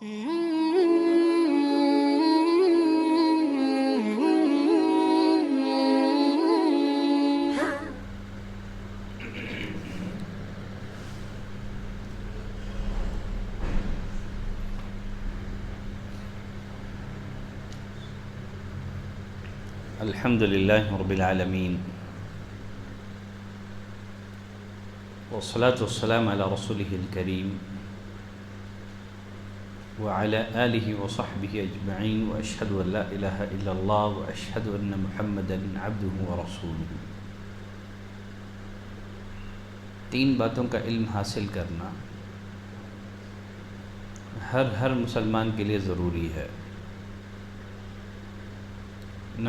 الحمد لله رب العالمين والصلاة والسلام على رسوله الكريم وعلى آله وصحبه أجمعين وأشهد أن لا إله إلا الله وأشهد أن محمدا عبده ورسوله۔ تین باتوں کا علم حاصل کرنا ہر مسلمان کے لیے ضروری ہے۔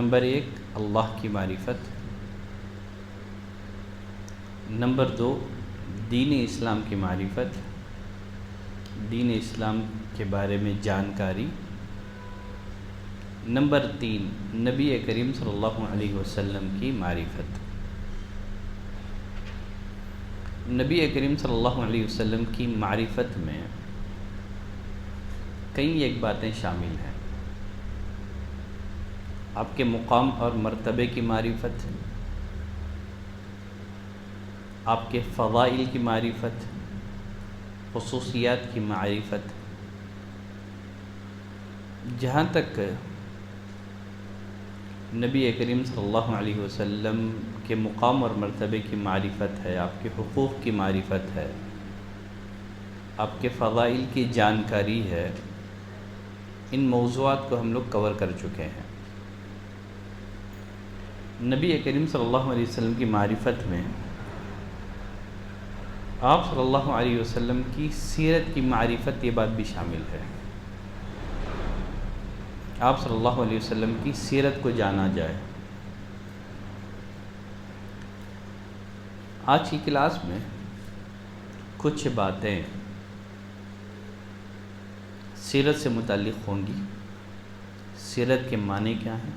نمبر 1 اللہ کی معرفت، نمبر 2 دین اسلام کی معرفت، دین اسلام کے بارے میں جانکاری، نمبر 3 نبی کریم صلی اللہ علیہ وسلم کی معرفت۔ نبی کریم صلی اللہ علیہ وسلم کی معرفت میں کئی ایک باتیں شامل ہیں۔ آپ کے مقام اور مرتبے کی معرفت، آپ کے فضائل کی معرفت، خصوصیات کی معرفت۔ جہاں تک نبی کریم صلی اللہ علیہ وسلم کے مقام اور مرتبے کی معرفت ہے، آپ کے حقوق کی معرفت ہے، آپ کے فضائل کی جانکاری ہے، ان موضوعات کو ہم لوگ کور کر چکے ہیں۔ نبی کریم صلی اللہ علیہ وسلم کی معرفت میں آپ صلی اللہ علیہ وسلم کی سیرت کی معرفت، یہ بات بھی شامل ہے۔ آپ صلی اللہ علیہ وسلم کی سیرت کو جانا جائے۔ آج کی کلاس میں کچھ باتیں سیرت سے متعلق ہوں گی۔ سیرت کے معنی کیا ہیں؟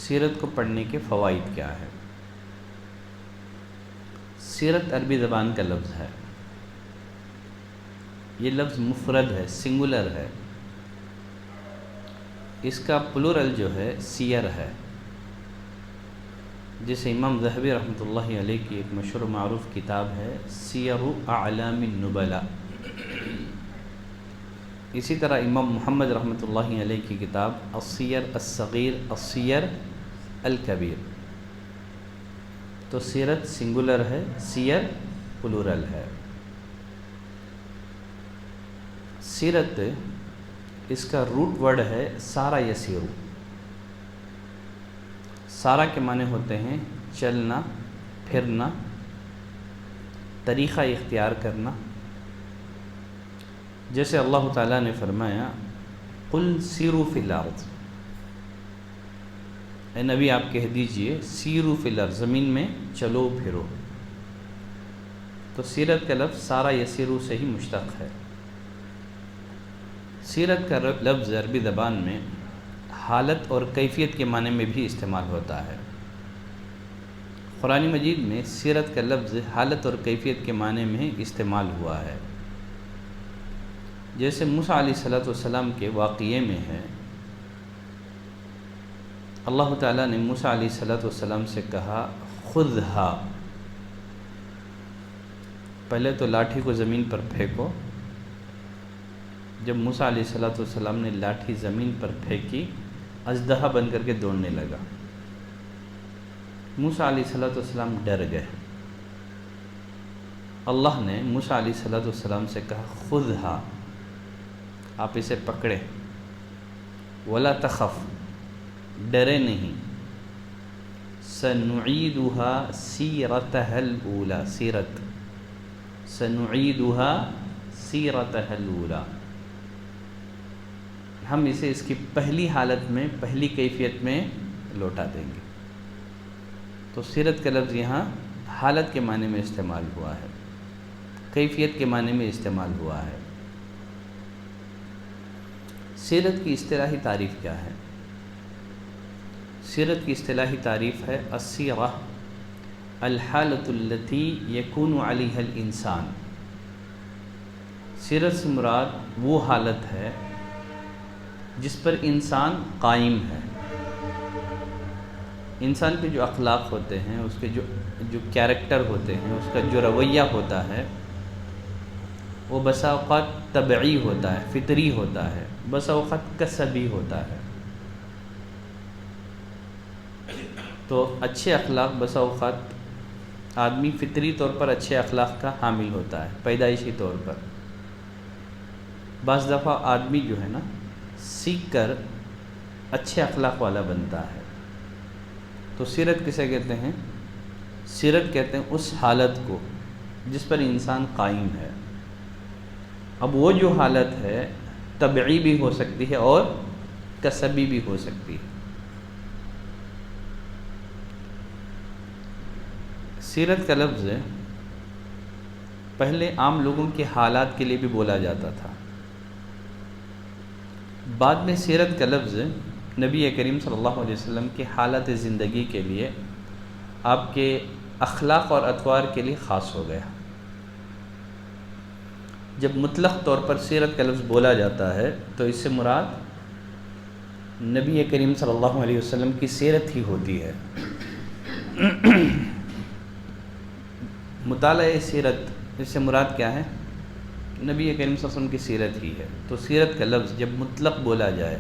سیرت کو پڑھنے کے فوائد کیا ہیں؟ سیرت عربی زبان کا لفظ ہے، یہ لفظ مفرد ہے، سنگولر ہے۔ اس کا پلورل جو ہے سیر ہے، جسے امام ذہبی رحمۃ اللہ علیہ کی ایک مشہور معروف کتاب ہے سیر اعلام النبلاء۔ اسی طرح امام محمد رحمۃ اللہ علیہ کی کتاب السیر الصغیر السیر الکبیر۔ تو سیرت سنگولر ہے، سیر پلورل ہے۔ سیرت اس کا روٹ ورڈ ہے سارا یسیرو۔ سارا کے معنی ہوتے ہیں چلنا، پھرنا، طریقہ اختیار کرنا۔ جیسے اللہ تعالیٰ نے فرمایا قل سیروا فی الارض، اے نبی آپ کہہ دیجئے سیروا فی الارض، زمین میں چلو پھرو۔ تو سیرت کا لفظ سارا یسیرو سے ہی مشتق ہے۔ سیرت کا لفظ عربی زبان میں حالت اور کیفیت کے معنی میں بھی استعمال ہوتا ہے۔ قرآن مجید میں سیرت کا لفظ حالت اور کیفیت کے معنی میں استعمال ہوا ہے۔ جیسے موسیٰ علیہ السلام کے واقعے میں ہے، اللہ تعالیٰ نے موسیٰ علیہ السلام سے کہا خذھا، پہلے تو لاٹھی کو زمین پر پھینکو۔ جب موسیٰ علیہ السلام نے لاٹھی زمین پر پھینکی، اژدہا بن کر کے دوڑنے لگا۔ موسیٰ علیہ السلام ڈر گئے۔ اللہ نے موسیٰ علیہ السلام سے کہا خذھا، آپ اسے پکڑے، ولا تخف، ڈرے نہیں، سنعیدها سیرتها الاولی، سیرت، سنعیدها سیرتها الاولی، ہم اسے اس کی پہلی حالت میں، پہلی کیفیت میں لوٹا دیں گے۔ تو سیرت کا لفظ یہاں حالت کے معنی میں استعمال ہوا ہے، کیفیت کے معنی میں استعمال ہوا ہے۔ سیرت کی اصطلاحی تعریف کیا ہے؟ سیرت کی اصطلاحی تعریف ہے السیرہ الحالۃ التی یکون علیہا الانسان، سیرت سے مراد وہ حالت ہے جس پر انسان قائم ہے. انسان کے جو اخلاق ہوتے ہیں، اس کے جو کیریکٹر ہوتے ہیں، اس کا جو رویہ ہوتا ہے، وہ بسا اوقات طبعی ہوتا ہے، فطری ہوتا ہے، بسا اوقات کسبی ہوتا ہے. تو اچھے اخلاق بسا اوقات آدمی فطری طور پر اچھے اخلاق کا حامل ہوتا ہے، پیدائشی طور پر. بعض دفعہ آدمی جو ہے نا سیکھ کر اچھے اخلاق والا بنتا ہے. تو سیرت کسے کہتے ہیں؟ سیرت کہتے ہیں اس حالت کو جس پر انسان قائم ہے. اب وہ جو حالت ہے طبعی بھی ہو سکتی ہے اور کسبی بھی ہو سکتی ہے. سیرت کا لفظ پہلے عام لوگوں کے حالات کے لیے بھی بولا جاتا تھا. بعد میں سیرت کا لفظ نبی کریم صلی اللہ علیہ وسلم کے حالات زندگی کے لیے، آپ کے اخلاق اور اطوار کے لیے خاص ہو گیا. جب مطلق طور پر سیرت کا لفظ بولا جاتا ہے تو اس سے مراد نبی کریم صلی اللہ علیہ وسلم کی سیرت ہی ہوتی ہے. مطالعہ سیرت، اس سے مراد کیا ہے؟ نبی کریم صلی اللہ علیہ وسلم کی سیرت ہی ہے. تو سیرت کا لفظ جب مطلق بولا جائے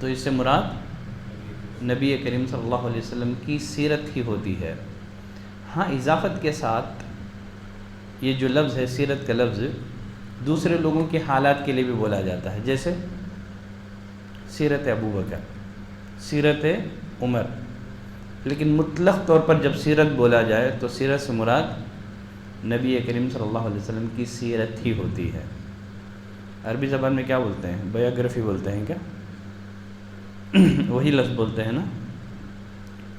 تو اس سے مراد نبی کریم صلی اللہ علیہ وسلم کی سیرت ہی ہوتی ہے. ہاں، اضافت کے ساتھ یہ جو لفظ ہے سیرت کا لفظ دوسرے لوگوں کے حالات کے لیے بھی بولا جاتا ہے، جیسے سیرت ابو بکر، سیرت عمر. لیکن مطلق طور پر جب سیرت بولا جائے تو سیرت سے مراد نبی کریم صلی اللہ علیہ وسلم کی سیرت ہی ہوتی ہے. عربی زبان میں کیا بولتے ہیں؟ بایوگرافی بولتے ہیں کیا؟ وہی لفظ بولتے ہیں نا.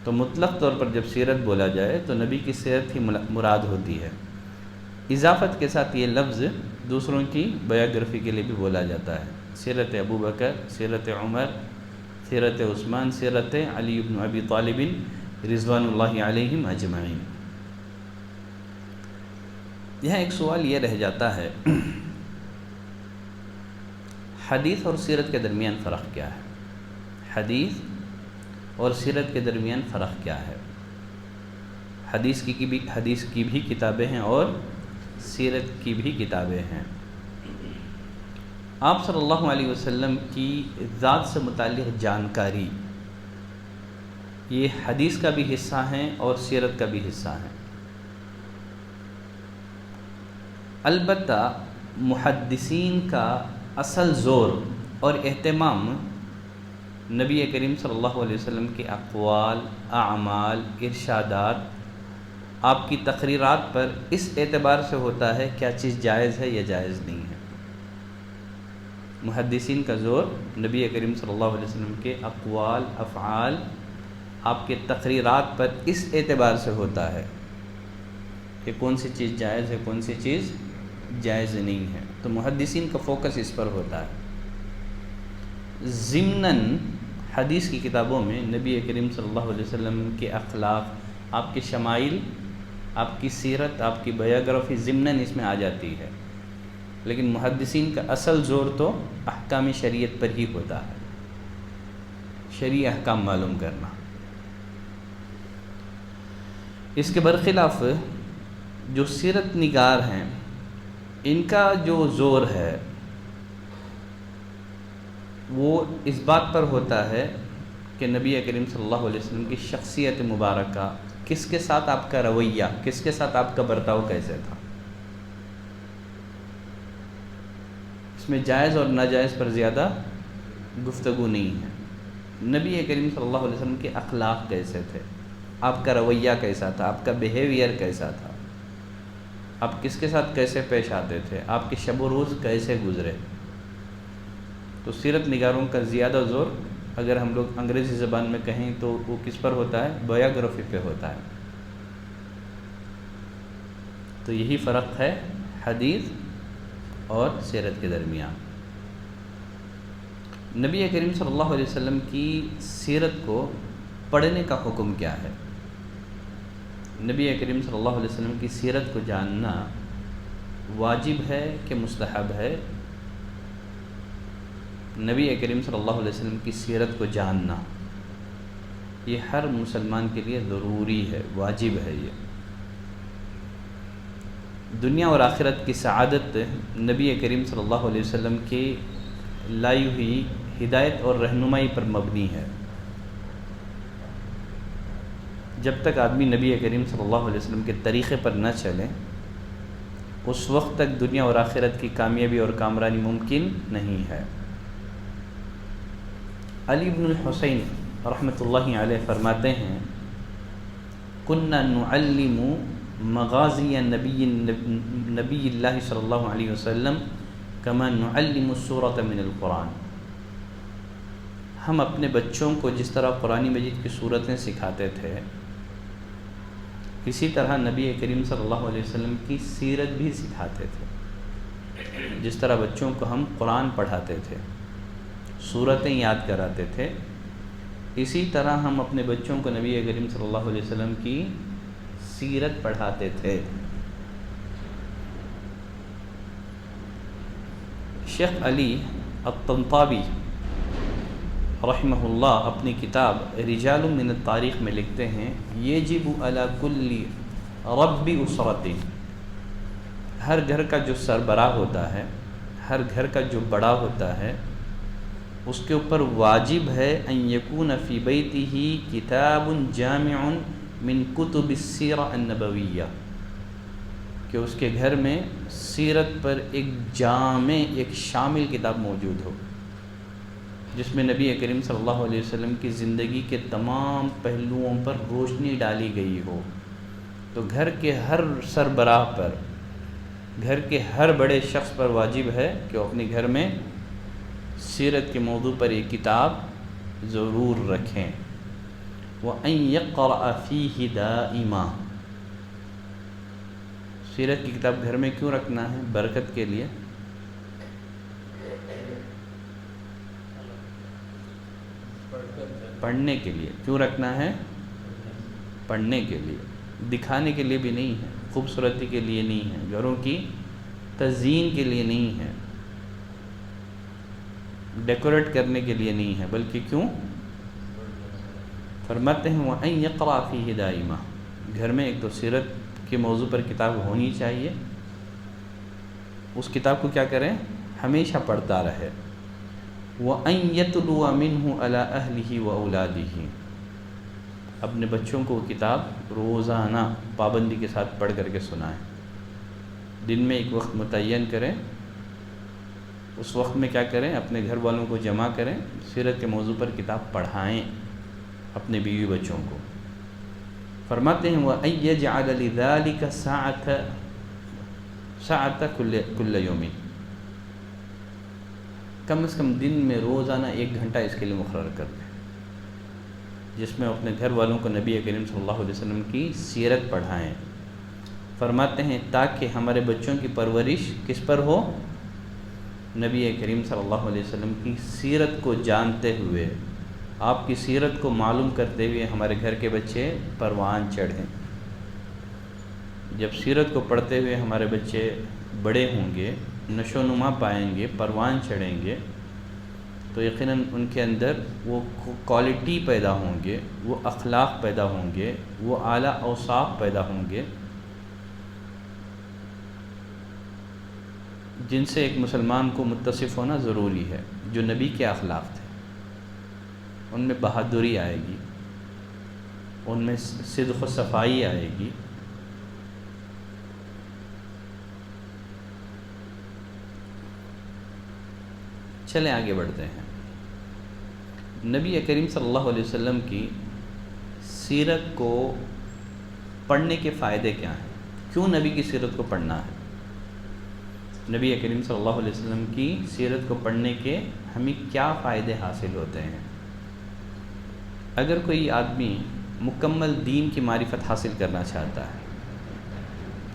تو مطلق طور پر جب سیرت بولا جائے تو نبی کی سیرت ہی مراد ہوتی ہے. اضافت کے ساتھ یہ لفظ دوسروں کی بایوگرافی کے لیے بھی بولا جاتا ہے. سیرت ابو بکر، سیرت عمر، سیرت عثمان، سیرت علی بن ابی طالب رضوان اللہ علیہم اجمعین. یہاں ایک سوال یہ رہ جاتا ہے، حدیث اور سیرت کے درمیان فرق کیا ہے؟ حدیث اور سیرت کے درمیان فرق کیا ہے؟ حدیث کی بھی کتابیں ہیں اور سیرت کی بھی کتابیں ہیں. آپ صلی اللہ علیہ وسلم کی ذات سے متعلق جانکاری یہ حدیث کا بھی حصہ ہیں اور سیرت کا بھی حصہ ہیں. البتہ محدثین کا اصل زور اور اہتمام نبی کریم صلی اللہ علیہ وسلم کے اقوال، اعمال، ارشادات، آپ کی تقریرات پر اس اعتبار سے ہوتا ہے کیا چیز جائز ہے یا جائز نہیں ہے. محدثین کا زور نبی کریم صلی اللہ علیہ وسلم کے اقوال، افعال، آپ کے تقریرات پر اس اعتبار سے ہوتا ہے کہ کون سی چیز جائز ہے، کون سی چیز جائز نہیں ہے. تو محدثین کا فوکس اس پر ہوتا ہے. ضمناً حدیث کی کتابوں میں نبی کریم صلی اللہ علیہ وسلم کے اخلاق، آپ کے شمائل، آپ کی سیرت، آپ کی بایوگرافی ضمناً اس میں آ جاتی ہے. لیکن محدثین کا اصل زور تو احکام شریعت پر ہی ہوتا ہے، شرعی احکام معلوم کرنا. اس کے برخلاف جو سیرت نگار ہیں ان کا جو زور ہے وہ اس بات پر ہوتا ہے کہ نبی کریم صلی اللہ علیہ وسلم کی شخصیت مبارکہ، کس کے ساتھ آپ کا رویہ، کس کے ساتھ آپ کا برتاؤ کیسے تھا. اس میں جائز اور ناجائز پر زیادہ گفتگو نہیں ہے. نبی کریم صلی اللہ علیہ وسلم کے اخلاق کیسے تھے، آپ کا رویہ کیسا تھا، آپ کا بیہیویئر کیسا تھا، آپ کس کے ساتھ کیسے پیش آتے تھے، آپ کے شب و روز کیسے گزرے. تو سیرت نگاروں کا زیادہ زور اگر ہم لوگ انگریزی زبان میں کہیں تو وہ کس پر ہوتا ہے؟ بایوگرافی پہ ہوتا ہے. تو یہی فرق ہے حدیث اور سیرت کے درمیان. نبی کریم صلی اللہ علیہ وسلم کی سیرت کو پڑھنے کا حکم کیا ہے؟ نبی کریم صلی اللہ علیہ وسلم کی سیرت کو جاننا واجب ہے کہ مستحب ہے؟ نبی کریم صلی اللہ علیہ وسلم کی سیرت کو جاننا یہ ہر مسلمان کے لیے ضروری ہے، واجب ہے۔ یہ دنیا اور آخرت کی سعادت نبی کریم صلی اللہ علیہ وسلم کی لائی ہوئی ہدایت اور رہنمائی پر مبنی ہے۔ جب تک آدمی نبی کریم صلی اللہ علیہ وسلم کے طریقے پر نہ چلے اس وقت تک دنیا اور آخرت کی کامیابی اور کامرانی ممکن نہیں ہے۔ علی بن الحسین رحمۃ اللہ علیہ فرماتے ہیں کننا نعلم مغازی نبی اللہ صلی اللہ علیہ وسلم کما نعلم السورۃ من القرآن۔ ہم اپنے بچوں کو جس طرح قرآن مجید کی صورتیں سکھاتے تھے اسی طرح نبی کریم صلی اللہ علیہ وسلم کی سیرت بھی سکھاتے تھے۔ جس طرح بچوں کو ہم قرآن پڑھاتے تھے، صورتیں یاد کراتے تھے، اسی طرح ہم اپنے بچوں کو نبی کریم صلی اللہ علیہ وسلم کی سیرت پڑھاتے تھے۔ شیخ علی الطنطاوی رحمہ اللہ اپنی کتاب رجال من التاریخ میں لکھتے ہیں یجب علی کل رب اسرۃ، ہر گھر کا جو سربراہ ہوتا ہے، ہر گھر کا جو بڑا ہوتا ہے، اس کے اوپر واجب ہے ان یکون فی بیتہ کتاب جامع من کتب السیرہ النبویہ، کہ اس کے گھر میں سیرت پر ایک جامع، ایک شامل کتاب موجود ہو جس میں نبی کریم صلی اللہ علیہ وسلم کی زندگی کے تمام پہلوؤں پر روشنی ڈالی گئی ہو۔ تو گھر کے ہر سربراہ پر، گھر کے ہر بڑے شخص پر واجب ہے کہ وہ اپنے گھر میں سیرت کے موضوع پر ایک کتاب ضرور رکھیں۔ وَأَن يَقْرَأَ فِيهِ دَائِمًا، سیرت کی کتاب گھر میں کیوں رکھنا ہے؟ برکت کے لیے، پڑھنے کے لیے۔ کیوں رکھنا ہے؟ پڑھنے کے لیے، دکھانے کے لیے بھی نہیں ہے، خوبصورتی کے لیے نہیں ہے، گھروں کی تزئین کے لیے نہیں ہے، ڈیکوریٹ کرنے کے لیے نہیں ہے، بلکہ کیوں؟ فرماتے ہیں وَأَن يَقْرَأَ فِيهِ دَائِمًا، گھر میں ایک تو سیرت کے موضوع پر کتاب ہونی چاہیے، اس کتاب کو کیا کریں؟ ہمیشہ پڑھتا رہے۔ وَأَن يَتْلُوَ مِنْهُ عَلَىٰ أَهْلِهِ وَأَوْلَادِهِ، اپنے بچوں کو وہ کتاب روزانہ پابندی کے ساتھ پڑھ کر کے سنائیں، دن میں ایک وقت متعین کریں، اس وقت میں کیا کریں؟ اپنے گھر والوں کو جمع کریں، سیرت کے موضوع پر کتاب پڑھائیں اپنے بیوی بچوں کو۔ فرماتے ہیں وَأَن يَجْعَلَ لِذَلِكَ سَاعَةً كُلَّ يَوْمٍ، کم از کم دن میں روزانہ 1 گھنٹہ اس کے لیے مقرر کر دیں جس میں اپنے گھر والوں کو نبی کریم صلی اللہ علیہ وسلم کی سیرت پڑھائیں۔ فرماتے ہیں تاکہ ہمارے بچوں کی پرورش کس پر ہو؟ نبی کریم صلی اللہ علیہ وسلم کی سیرت کو جانتے ہوئے، آپ کی سیرت کو معلوم کرتے ہوئے ہمارے گھر کے بچے پروان چڑھیں۔ جب سیرت کو پڑھتے ہوئے ہمارے بچے بڑے ہوں گے، نشو و نما پائیں گے، پروان چڑھیں گے، تو یقیناً ان کے اندر وہ کوالٹی پیدا ہوں گے، وہ اخلاق پیدا ہوں گے، وہ اعلیٰ اوصاف پیدا ہوں گے جن سے ایک مسلمان کو متصف ہونا ضروری ہے، جو نبی کے اخلاق تھے۔ ان میں بہادری آئے گی، ان میں صدق و صفائی آئے گی، چلیں آگے بڑھتے ہیں۔ نبی کریم صلی اللہ علیہ وسلم کی سیرت کو پڑھنے کے فائدے کیا ہیں؟ کیوں نبی کی سیرت کو پڑھنا ہے؟ نبی کریم صلی اللہ علیہ وسلم کی سیرت کو پڑھنے کے ہمیں کیا فائدے حاصل ہوتے ہیں؟ اگر کوئی آدمی مکمل دین کی معرفت حاصل کرنا چاہتا ہے،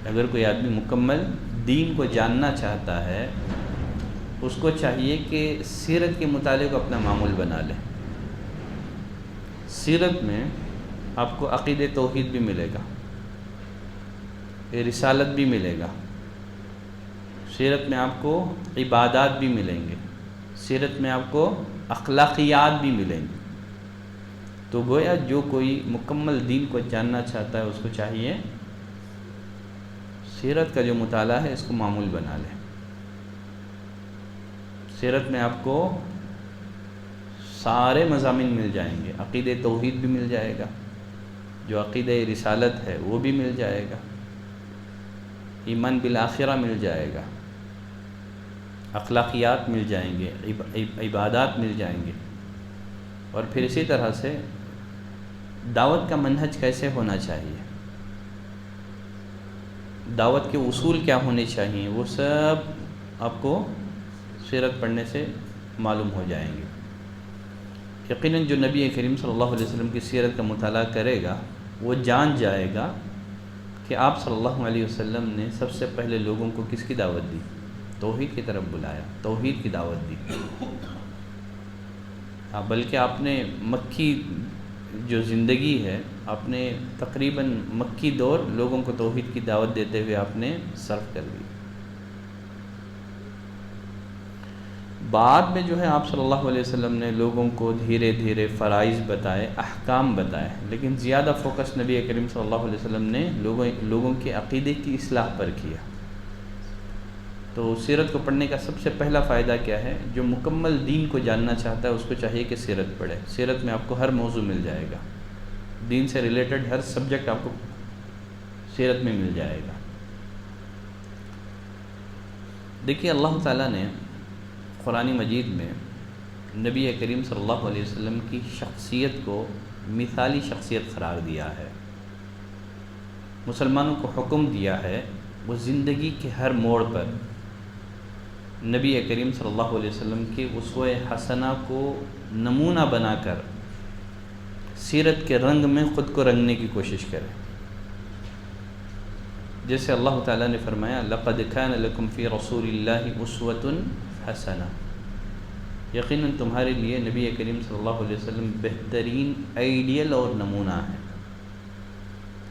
اگر کوئی آدمی مکمل دین کو جاننا چاہتا ہے، اس کو چاہیے کہ سیرت کے مطالعے کو اپنا معمول بنا لے۔ سیرت میں آپ کو عقیدہ توحید بھی ملے گا، رسالت بھی ملے گا، سیرت میں آپ کو عبادات بھی ملیں گے، سیرت میں آپ کو اخلاقیات بھی ملیں گے۔ تو گویا جو کوئی مکمل دین کو جاننا چاہتا ہے اس کو چاہیے سیرت کا جو مطالعہ ہے اس کو معمول بنا لے۔ سیرت میں آپ کو سارے مضامین مل جائیں گے، عقیدہ توحید بھی مل جائے گا، جو عقیدہ رسالت ہے وہ بھی مل جائے گا، ایمان بالآخرہ مل جائے گا، اخلاقیات مل جائیں گے، عبادات مل جائیں گے۔ اور پھر اسی طرح سے دعوت کا منہج کیسے ہونا چاہیے، دعوت کے اصول کیا ہونے چاہیے، وہ سب آپ کو سیرت پڑھنے سے معلوم ہو جائیں گے۔ یقیناً جو نبی کریم صلی اللہ علیہ وسلم کی سیرت کا مطالعہ کرے گا وہ جان جائے گا کہ آپ صلی اللہ علیہ وسلم نے سب سے پہلے لوگوں کو کس کی دعوت دی، توحید کی طرف بلایا، توحید کی دعوت دی۔ بلکہ آپ نے مکی جو زندگی ہے، آپ نے تقریباً مکی دور لوگوں کو توحید کی دعوت دیتے ہوئے آپ نے صرف کر دی۔ بعد میں جو ہے آپ صلی اللہ علیہ وسلم نے لوگوں کو دھیرے دھیرے فرائض بتائے، احکام بتائے، لیکن زیادہ فوکس نبی کریم صلی اللہ علیہ وسلم نے لوگوں کے عقیدے کی اصلاح پر کیا۔ تو سیرت کو پڑھنے کا سب سے پہلا فائدہ کیا ہے، جو مکمل دین کو جاننا چاہتا ہے اس کو چاہیے کہ سیرت پڑھے۔ سیرت میں آپ کو ہر موضوع مل جائے گا، دین سے ریلیٹڈ ہر سبجیکٹ آپ کو سیرت میں مل جائے گا۔ دیکھیے اللہ تعالیٰ نے قرآن مجید میں نبی کریم صلی اللہ علیہ وسلم کی شخصیت کو مثالی شخصیت قرار دیا ہے، مسلمانوں کو حکم دیا ہے وہ زندگی کے ہر موڑ پر نبی کریم صلی اللہ علیہ وسلم کے اسوہ حسنہ کو نمونہ بنا کر سیرت کے رنگ میں خود کو رنگنے کی کوشش کرے۔ جیسے اللہ تعالیٰ نے فرمایا لَقَدْ كَانَ لَكُمْ فِي رَسُولِ اللَّهِ أُسْوَةٌ حَسَنَةٌ، یقیناً تمہارے لیے نبی کریم صلی اللہ علیہ وسلم بہترین آئیڈیل اور نمونہ ہے۔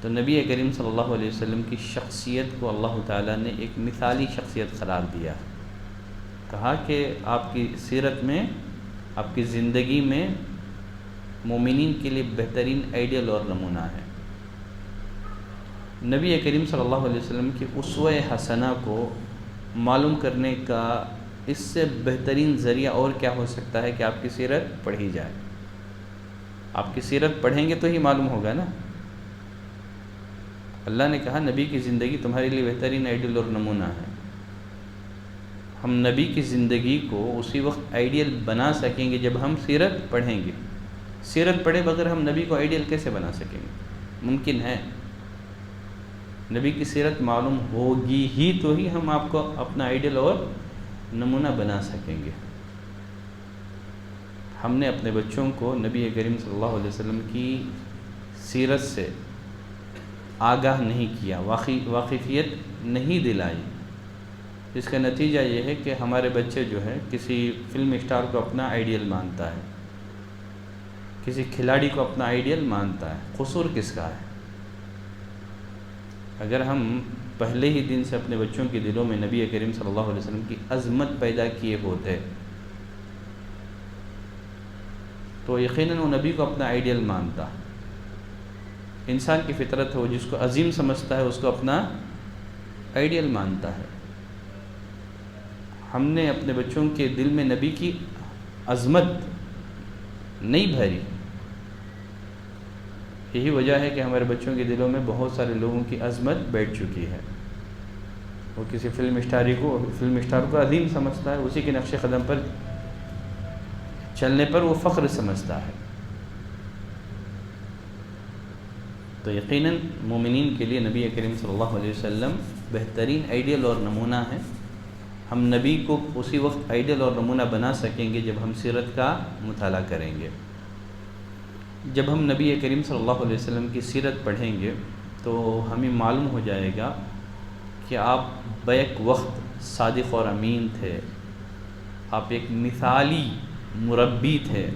تو نبی کریم صلی اللہ علیہ وسلم کی شخصیت کو اللہ تعالیٰ نے ایک مثالی شخصیت قرار دیا، کہا کہ آپ کی سیرت میں، آپ کی زندگی میں مومنین کے لیے بہترین آئیڈیل اور نمونہ ہے۔ نبی کریم صلی اللہ علیہ وسلم کی اسوہ حسنہ کو معلوم کرنے کا اس سے بہترین ذریعہ اور کیا ہو سکتا ہے کہ آپ کی سیرت پڑھی جائے۔ آپ کی سیرت پڑھیں گے تو ہی معلوم ہوگا نا۔ اللہ نے کہا نبی کی زندگی تمہارے لیے بہترین آئیڈیل اور نمونہ ہے۔ ہم نبی کی زندگی کو اسی وقت آئیڈیل بنا سکیں گے جب ہم سیرت پڑھیں گے۔ سیرت پڑھے بغیر ہم نبی کو آئیڈیل کیسے بنا سکیں گے؟ ممکن ہے؟ نبی کی سیرت معلوم ہوگی ہی تو ہی ہم آپ کو اپنا آئیڈیل اور نمونہ بنا سکیں گے۔ ہم نے اپنے بچوں کو نبی کریم صلی اللہ علیہ وسلم کی سیرت سے آگاہ نہیں کیا، واقفیت نہیں دلائی۔ اس کا نتیجہ یہ ہے کہ ہمارے بچے جو ہے کسی فلم اسٹار کو اپنا آئیڈیل مانتا ہے، کسی کھلاڑی کو اپنا آئیڈیل مانتا ہے۔ قصور کس کا ہے؟ اگر ہم پہلے ہی دن سے اپنے بچوں کے دلوں میں نبی کریم صلی اللہ علیہ وسلم کی عظمت پیدا کیے ہوتے تو یقیناً وہ نبی کو اپنا آئیڈیل مانتا۔ انسان کی فطرت ہے، وہ جس کو عظیم سمجھتا ہے اس کو اپنا آئیڈیل مانتا ہے۔ ہم نے اپنے بچوں کے دل میں نبی کی عظمت نہیں بھری، یہی وجہ ہے کہ ہمارے بچوں کے دلوں میں بہت سارے لوگوں کی عظمت بیٹھ چکی ہے۔ وہ کسی فلم اسٹار کو عظیم سمجھتا ہے، اسی کے نقش قدم پر چلنے پر وہ فخر سمجھتا ہے۔ تو یقیناً مومنین کے لیے نبی کریم صلی اللہ علیہ وسلم بہترین آئیڈیل اور نمونہ ہے۔ ہم نبی کو اسی وقت آئیڈیل اور نمونہ بنا سکیں گے جب ہم سیرت کا مطالعہ کریں گے۔ جب ہم نبی کریم صلی اللہ علیہ وسلم کی سیرت پڑھیں گے تو ہمیں معلوم ہو جائے گا کہ آپ بیک وقت صادق اور امین تھے، آپ ایک مثالی مربی تھے،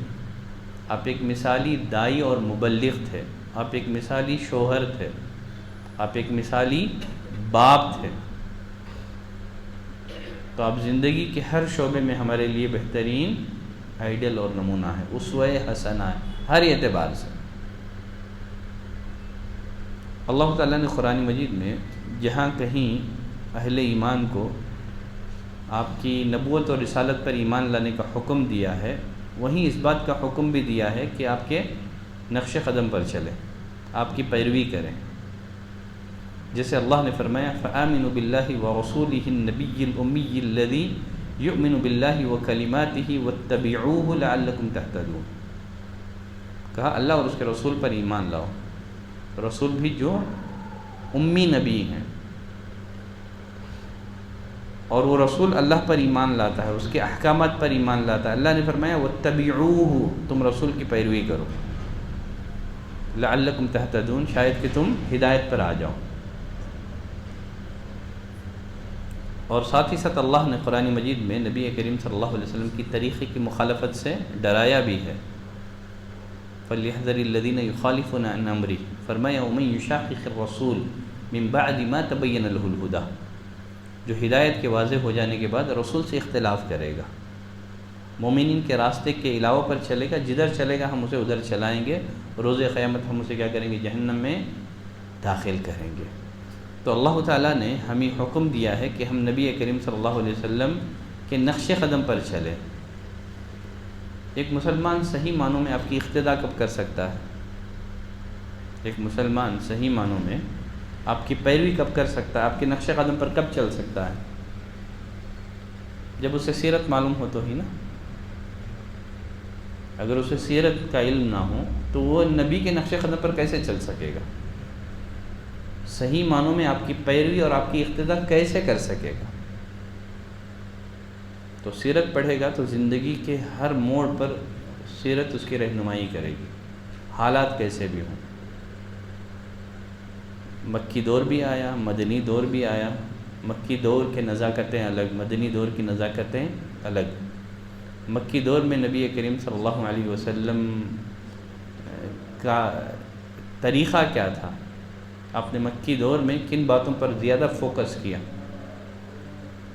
آپ ایک مثالی داعی اور مبلغ تھے، آپ ایک مثالی شوہر تھے، آپ ایک مثالی باپ تھے۔ تو آپ زندگی کے ہر شعبے میں ہمارے لیے بہترین آئیڈل اور نمونہ ہے، اسوہ حسنہ ہے ہر اعتبار سے۔ اللہ تعالیٰ نے قرآن مجید میں جہاں کہیں اہل ایمان کو آپ کی نبوت اور رسالت پر ایمان لانے کا حکم دیا ہے، وہیں اس بات کا حکم بھی دیا ہے کہ آپ کے نقش قدم پر چلیں، آپ کی پیروی کریں۔ جیسے اللہ نے فرمایا فآمنوا باللہ ورسولہ النبی الامی الذی یؤمن باللہ وکلماتہ واتبعوہ لعلکم تہتدون، کہا اللہ اور اس کے رسول پر ایمان لاؤ، رسول بھی جو امی نبی ہیں، اور وہ رسول اللہ پر ایمان لاتا ہے، اس کے احکامات پر ایمان لاتا ہے۔ اللہ نے فرمایا واتبعوہ، تم رسول کی پیروی کرو، لعلکم تہتدون، شاید کہ تم ہدایت پر آ جاؤ۔ اور ساتھ ہی ساتھ اللہ نے قرآن مجید میں نبی کریم صلی اللہ علیہ وسلم کی طریقے کی مخالفت سے ڈرایا بھی ہے۔ فَلْيَحْذَرِ الَّذِينَ يُخَالِفُونَ عَنْ أَمْرِهِ، فرمایا وَمَن يُشَاقِقِ الرَّسُولَ مِن بَعْدِ مَا تَبَيَّنَ لَهُ الْهُدَىٰ، جو ہدایت کے واضح ہو جانے کے بعد رسول سے اختلاف کرے گا، مومنین کے راستے کے علاوہ پر چلے گا، جدھر چلے گا ہم اسے ادھر چلائیں گے، روز قیامت ہم اسے کیا کریں گے؟ جہنم میں داخل کریں گے۔ تو اللہ تعالیٰ نے ہمیں حکم دیا ہے کہ ہم نبی کریم صلی اللہ علیہ وسلم کے نقش قدم پر چلیں۔ ایک مسلمان صحیح معنوں میں آپ کی اقتداء کب کر سکتا ہے؟ ایک مسلمان صحیح معنوں میں آپ کی پیروی کب کر سکتا ہے، آپ کے نقش قدم پر کب چل سکتا ہے؟ جب اسے سیرت معلوم ہو تو ہی نا۔ اگر اسے سیرت کا علم نہ ہو تو وہ نبی کے نقش قدم پر کیسے چل سکے گا؟ صحیح معنوں میں آپ کی پیروی اور آپ کی اقتداء کیسے کر سکے گا؟ تو سیرت پڑھے گا تو زندگی کے ہر موڑ پر سیرت اس کی رہنمائی کرے گی، حالات کیسے بھی ہوں۔ مکی دور بھی آیا، مدنی دور بھی آیا، مکی دور کے نزاکتیں الگ، مدنی دور کی نزاکتیں الگ۔ مکی دور میں نبی کریم صلی اللہ علیہ وسلم کا طریقہ کیا تھا؟ آپ نے مکی دور میں کن باتوں پر زیادہ فوکس کیا؟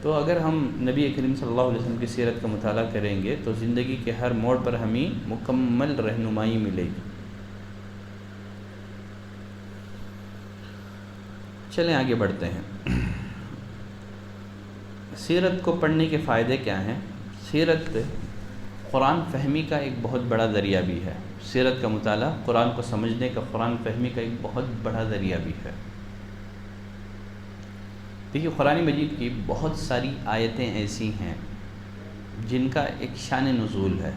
تو اگر ہم نبی کریم صلی اللہ علیہ وسلم کی سیرت کا مطالعہ کریں گے تو زندگی کے ہر موڑ پر ہمیں مکمل رہنمائی ملے گی۔ چلیں آگے بڑھتے ہیں۔ سیرت کو پڑھنے کے فائدے کیا ہیں؟ سیرت قرآن فہمی کا ایک بہت بڑا ذریعہ بھی ہے۔ سیرت کا مطالعہ قرآن کو سمجھنے کا، قرآن فہمی کا ایک بہت بڑا ذریعہ بھی ہے۔ دیکھیے قرآن مجید کی بہت ساری آیتیں ایسی ہیں جن کا ایک شان نزول ہے،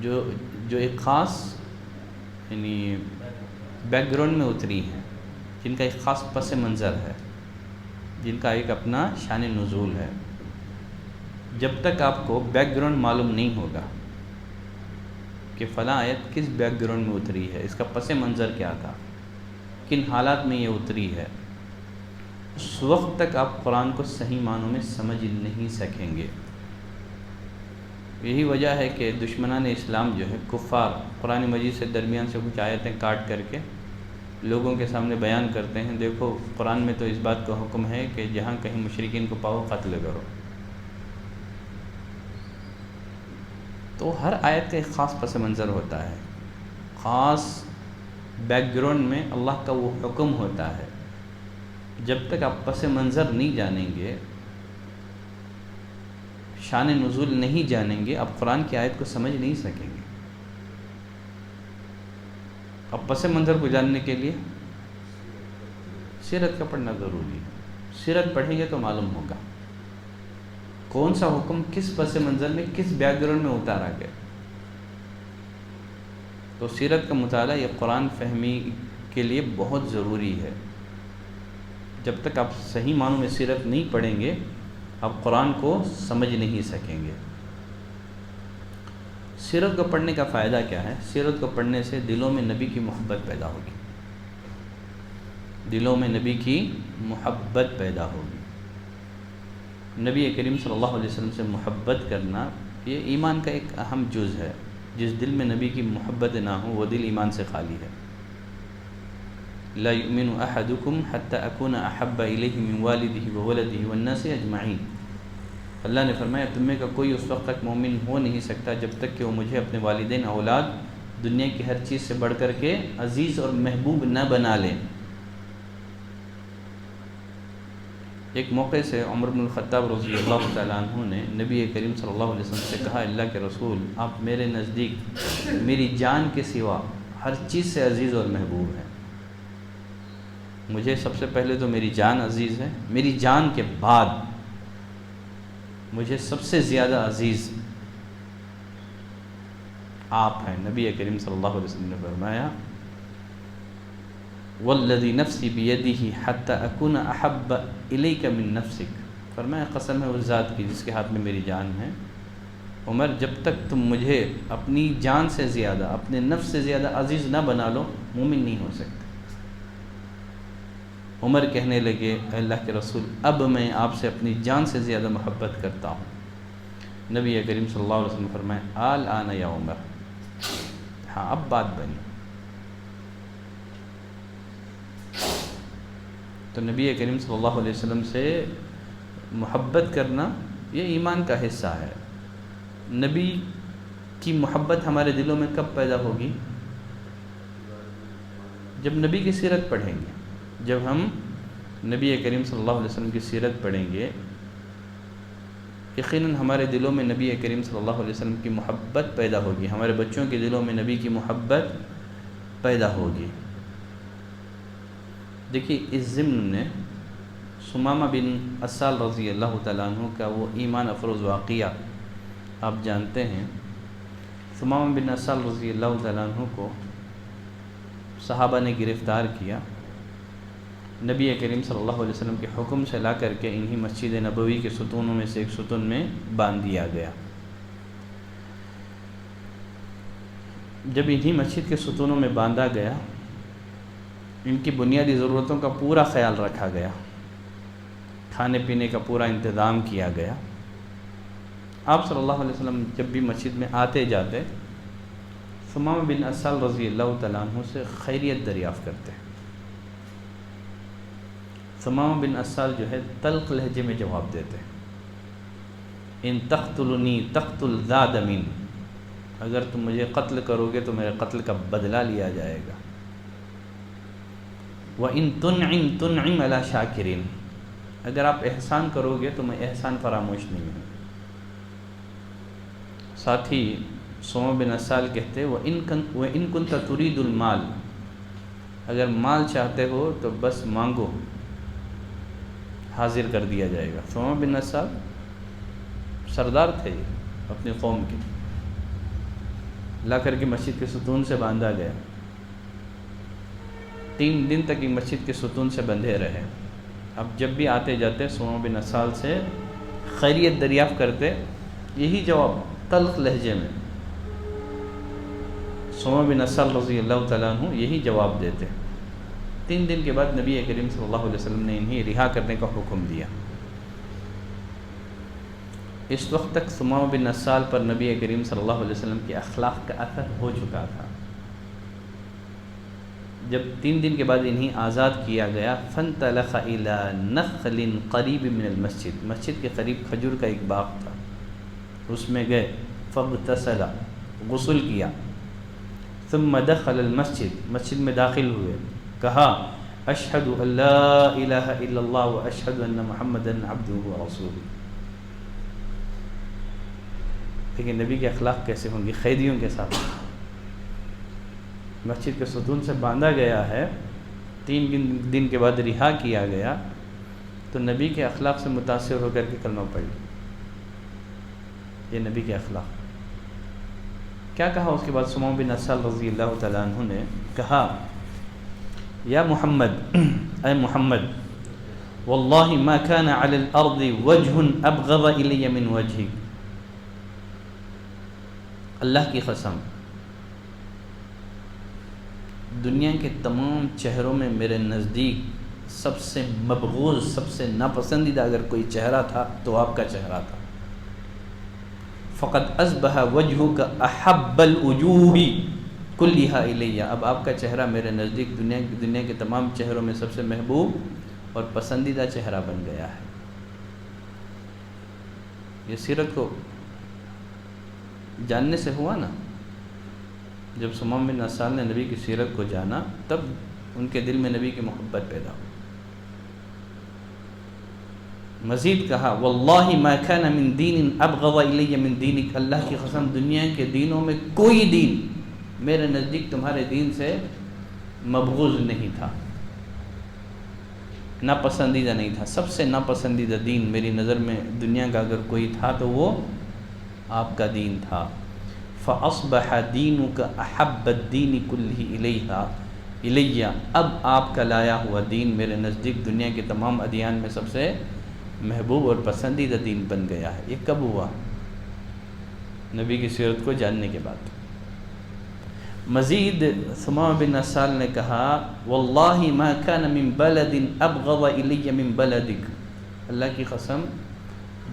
جو ایک خاص یعنی بیک گراؤنڈ میں اتری ہیں، جن کا ایک خاص پس منظر ہے، جن کا ایک اپنا شان نزول ہے۔ جب تک آپ کو بیک گراؤنڈ معلوم نہیں ہوگا کہ فلاں آیت کس بیک گراؤنڈ میں اتری ہے، اس کا پس منظر کیا تھا، کن حالات میں یہ اتری ہے، اس وقت تک آپ قرآن کو صحیح معنوں میں سمجھ نہیں سکیں گے۔ یہی وجہ ہے کہ دشمنان اسلام جو ہے، کفار، قرآن مجید سے درمیان سے کچھ آیتیں کاٹ کر کے لوگوں کے سامنے بیان کرتے ہیں، دیکھو قرآن میں تو اس بات کا حکم ہے کہ جہاں کہیں مشرکین کو پاؤ قتل کرو۔ تو ہر آیت کا ایک خاص پس منظر ہوتا ہے، خاص بیک گراؤنڈ میں اللہ کا وہ حکم ہوتا ہے۔ جب تک آپ پس منظر نہیں جانیں گے، شان نزول نہیں جانیں گے، آپ قرآن کی آیت کو سمجھ نہیں سکیں گے۔ اب پس منظر کو جاننے کے لیے سیرت کا پڑھنا ضروری ہے۔ سیرت پڑھیں گے تو معلوم ہوگا کون سا حکم کس پس منظر میں، کس بیک گراؤنڈ میں اتارا گیا۔ تو سیرت کا مطالعہ یہ قرآن فہمی کے لیے بہت ضروری ہے۔ جب تک آپ صحیح معنوں میں سیرت نہیں پڑھیں گے، آپ قرآن کو سمجھ نہیں سکیں گے۔ سیرت کو پڑھنے کا فائدہ کیا ہے؟ سیرت کو پڑھنے سے دلوں میں نبی کی محبت پیدا ہوگی، دلوں میں نبی کی محبت پیدا ہوگی۔ نبی کریم صلی اللہ علیہ وسلم سے محبت کرنا یہ ایمان کا ایک اہم جز ہے۔ جس دل میں نبی کی محبت نہ ہو وہ دل ایمان سے خالی ہے۔ لا یؤمن احدکم حتی اکون احب الیہ من والدہ وولدہ والناس اجمعین. اللہ نے فرمایا تم میں کا کوئی اس وقت تک مومن ہو نہیں سکتا جب تک کہ وہ مجھے اپنے والدین اولاد دنیا کی ہر چیز سے بڑھ کر کے عزیز اور محبوب نہ بنا لیں. ایک موقع سے عمر بن الخطاب رضی اللہ تعالیٰ عنہ نے نبی کریم صلی اللہ علیہ وسلم سے کہا اللہ کے رسول آپ میرے نزدیک میری جان کے سوا ہر چیز سے عزیز اور محبوب ہیں. مجھے سب سے پہلے تو میری جان عزیز ہے، میری جان کے بعد مجھے سب سے زیادہ عزیز آپ ہیں. نبی کریم صلی اللہ علیہ وسلم نے فرمایا والذی نفسی بیدہ حتی اکون احب الیک من نفسک. فرمایا قسم ہے اس ذات کی جس کے ہاتھ میں میری جان ہے، عمر جب تک تم مجھے اپنی جان سے زیادہ اپنے نفس سے زیادہ عزیز نہ بنا لو مومن نہیں ہو سکتے. عمر کہنے لگے اللہ کے رسول اب میں آپ سے اپنی جان سے زیادہ محبت کرتا ہوں. نبی کریم صلی اللہ علیہ وسلم فرمایا الآن یا عمر، ہاں اب بات بنی. تو نبی کریم صلی اللہ علیہ وسلم سے محبت کرنا یہ ایمان کا حصہ ہے. نبی کی محبت ہمارے دلوں میں کب پیدا ہوگی؟ جب نبی کی سیرت پڑھیں گے. جب ہم نبی کریم صلی اللہ علیہ وسلم کی سیرت پڑھیں گے یقیناً ہمارے دلوں میں نبی کریم صلی اللہ علیہ وسلم کی محبت پیدا ہوگی، ہمارے بچوں کے دلوں میں نبی کی محبت پیدا ہوگی. دیکھیے اس ضمن نے ثمامہ بن اسال رضی اللہ تعالیٰ عنہ کا وہ ایمان افروز واقعہ آپ جانتے ہیں. ثمامہ بن اسال رضی اللہ تعالیٰ عنہ کو صحابہ نے گرفتار کیا، نبی کریم صلی اللہ علیہ وسلم کے حکم سے لا کر کے انہی مسجد نبوی کے ستونوں میں سے ایک ستون میں باندھ دیا گیا. جب انہی مسجد کے ستونوں میں باندھا گیا ان کی بنیادی ضرورتوں کا پورا خیال رکھا گیا، کھانے پینے کا پورا انتظام کیا گیا. آپ صلی اللہ علیہ وسلم جب بھی مسجد میں آتے جاتے ثمامہ بن اسال رضی اللہ تعالیٰ عنہ سے خیریت دریافت کرتے. ثمامہ بن اسال جو ہے تلخ لہجے میں جواب دیتے ان تقتلنی تقتل ذا دم، اگر تم مجھے قتل کرو گے تو میرے قتل کا بدلہ لیا جائے گا. وَإِن تُنْعِمْ تُنْعِمْ عَلَى شَاكِرٍ، اگر آپ احسان کرو گے تو میں احسان فراموش نہیں ہوں. ساتھ ہی ثمامہ بن اسال کہتے وَإِن كُنْتَ تُرِيدُ الْمَالِ، اگر مال چاہتے ہو تو بس مانگو حاضر کر دیا جائے گا. ثمامہ بن اسال سردار تھے اپنی قوم کے، لا کر کے مسجد کے ستون سے باندھا گیا. 3 دن تک مسجد کے ستون سے بندھے رہے. اب جب بھی آتے جاتے ثمامہ بن اسال سے خیریت دریافت کرتے، یہی جواب تلخ لہجے میں ثمامہ بن اسال رضی اللہ تعالیٰ عنہ یہی جواب دیتے. 3 دن کے بعد نبی کریم صلی اللہ علیہ وسلم نے انہیں رہا کرنے کا حکم دیا. اس وقت تک ثمامہ بن اسال پر نبی کریم صلی اللہ علیہ وسلم کے اخلاق کا اثر ہو چکا تھا. جب 3 دن کے بعد انہیں آزاد کیا گیا فانطلق الى نخل قریب من المسجد، مسجد کے قریب کھجور کا ایک باغ تھا، اس میں گئے. فاغتسل، غسل کیا. ثم دخل المسجد، مسجد میں داخل ہوئے، کہا اشہد ان لا الہ الا اللہ واشہد ان محمدا عبدہ ورسولہ. لیکن نبی کے اخلاق کیسے ہوں گے؟ قیدیوں کے ساتھ مسجد کے ستون سے باندھا گیا ہے، 3 دن کے بعد رہا کیا گیا، تو نبی کے اخلاق سے متاثر ہو کر کے کلمہ پڑھ لیا. یہ نبی کے اخلاق. کیا کہا اس کے بعد ثمامہ بن اسال رضی اللہ تعالیٰ عنہ نے کہا یا محمد، اے محمد، واللہ ما كان على الارض وجه ابغض الی من وجهک، اللہ کی قسم دنیا کے تمام چہروں میں میرے نزدیک سب سے مبغوض، سب سے ناپسندیدہ اگر کوئی چہرہ تھا تو آپ کا چہرہ تھا. فقد اصبح وجهك احب الوجوه کلھا الیہ، اب آپ کا چہرہ میرے نزدیک دنیا کے تمام چہروں میں سب سے محبوب اور پسندیدہ چہرہ بن گیا ہے۔ یہ سیرت کو جاننے سے ہوا نا، جب ثمامہ بن عسال نے نبی کی سیرت کو جانا تب ان کے دل میں نبی کی محبت پیدا ہوئی۔ مزید کہا واللہ ما کان من دین ابغض الی من دینک، اللہ کی قسم دنیا کے دینوں میں کوئی دین میرے نزدیک تمہارے دین سے مبغوض نہیں تھا، ناپسندیدہ نہیں تھا۔ سب سے ناپسندیدہ دین میری نظر میں دنیا کا اگر کوئی تھا تو وہ آپ کا دین تھا۔ فاصبح دینک احب الدین کلہ الیہ، اب آپ کا لایا ہوا دین میرے نزدیک دنیا کے تمام ادیان میں سب سے محبوب اور پسندیدہ دین بن گیا ہے۔ یہ کب ہوا؟ نبی کی سیرت کو جاننے کے بعد۔ مزید ثمامہ بن عسال نے کہا واللہ ما کان من بلد ابغض الی من بلدک، اللہ کی قسم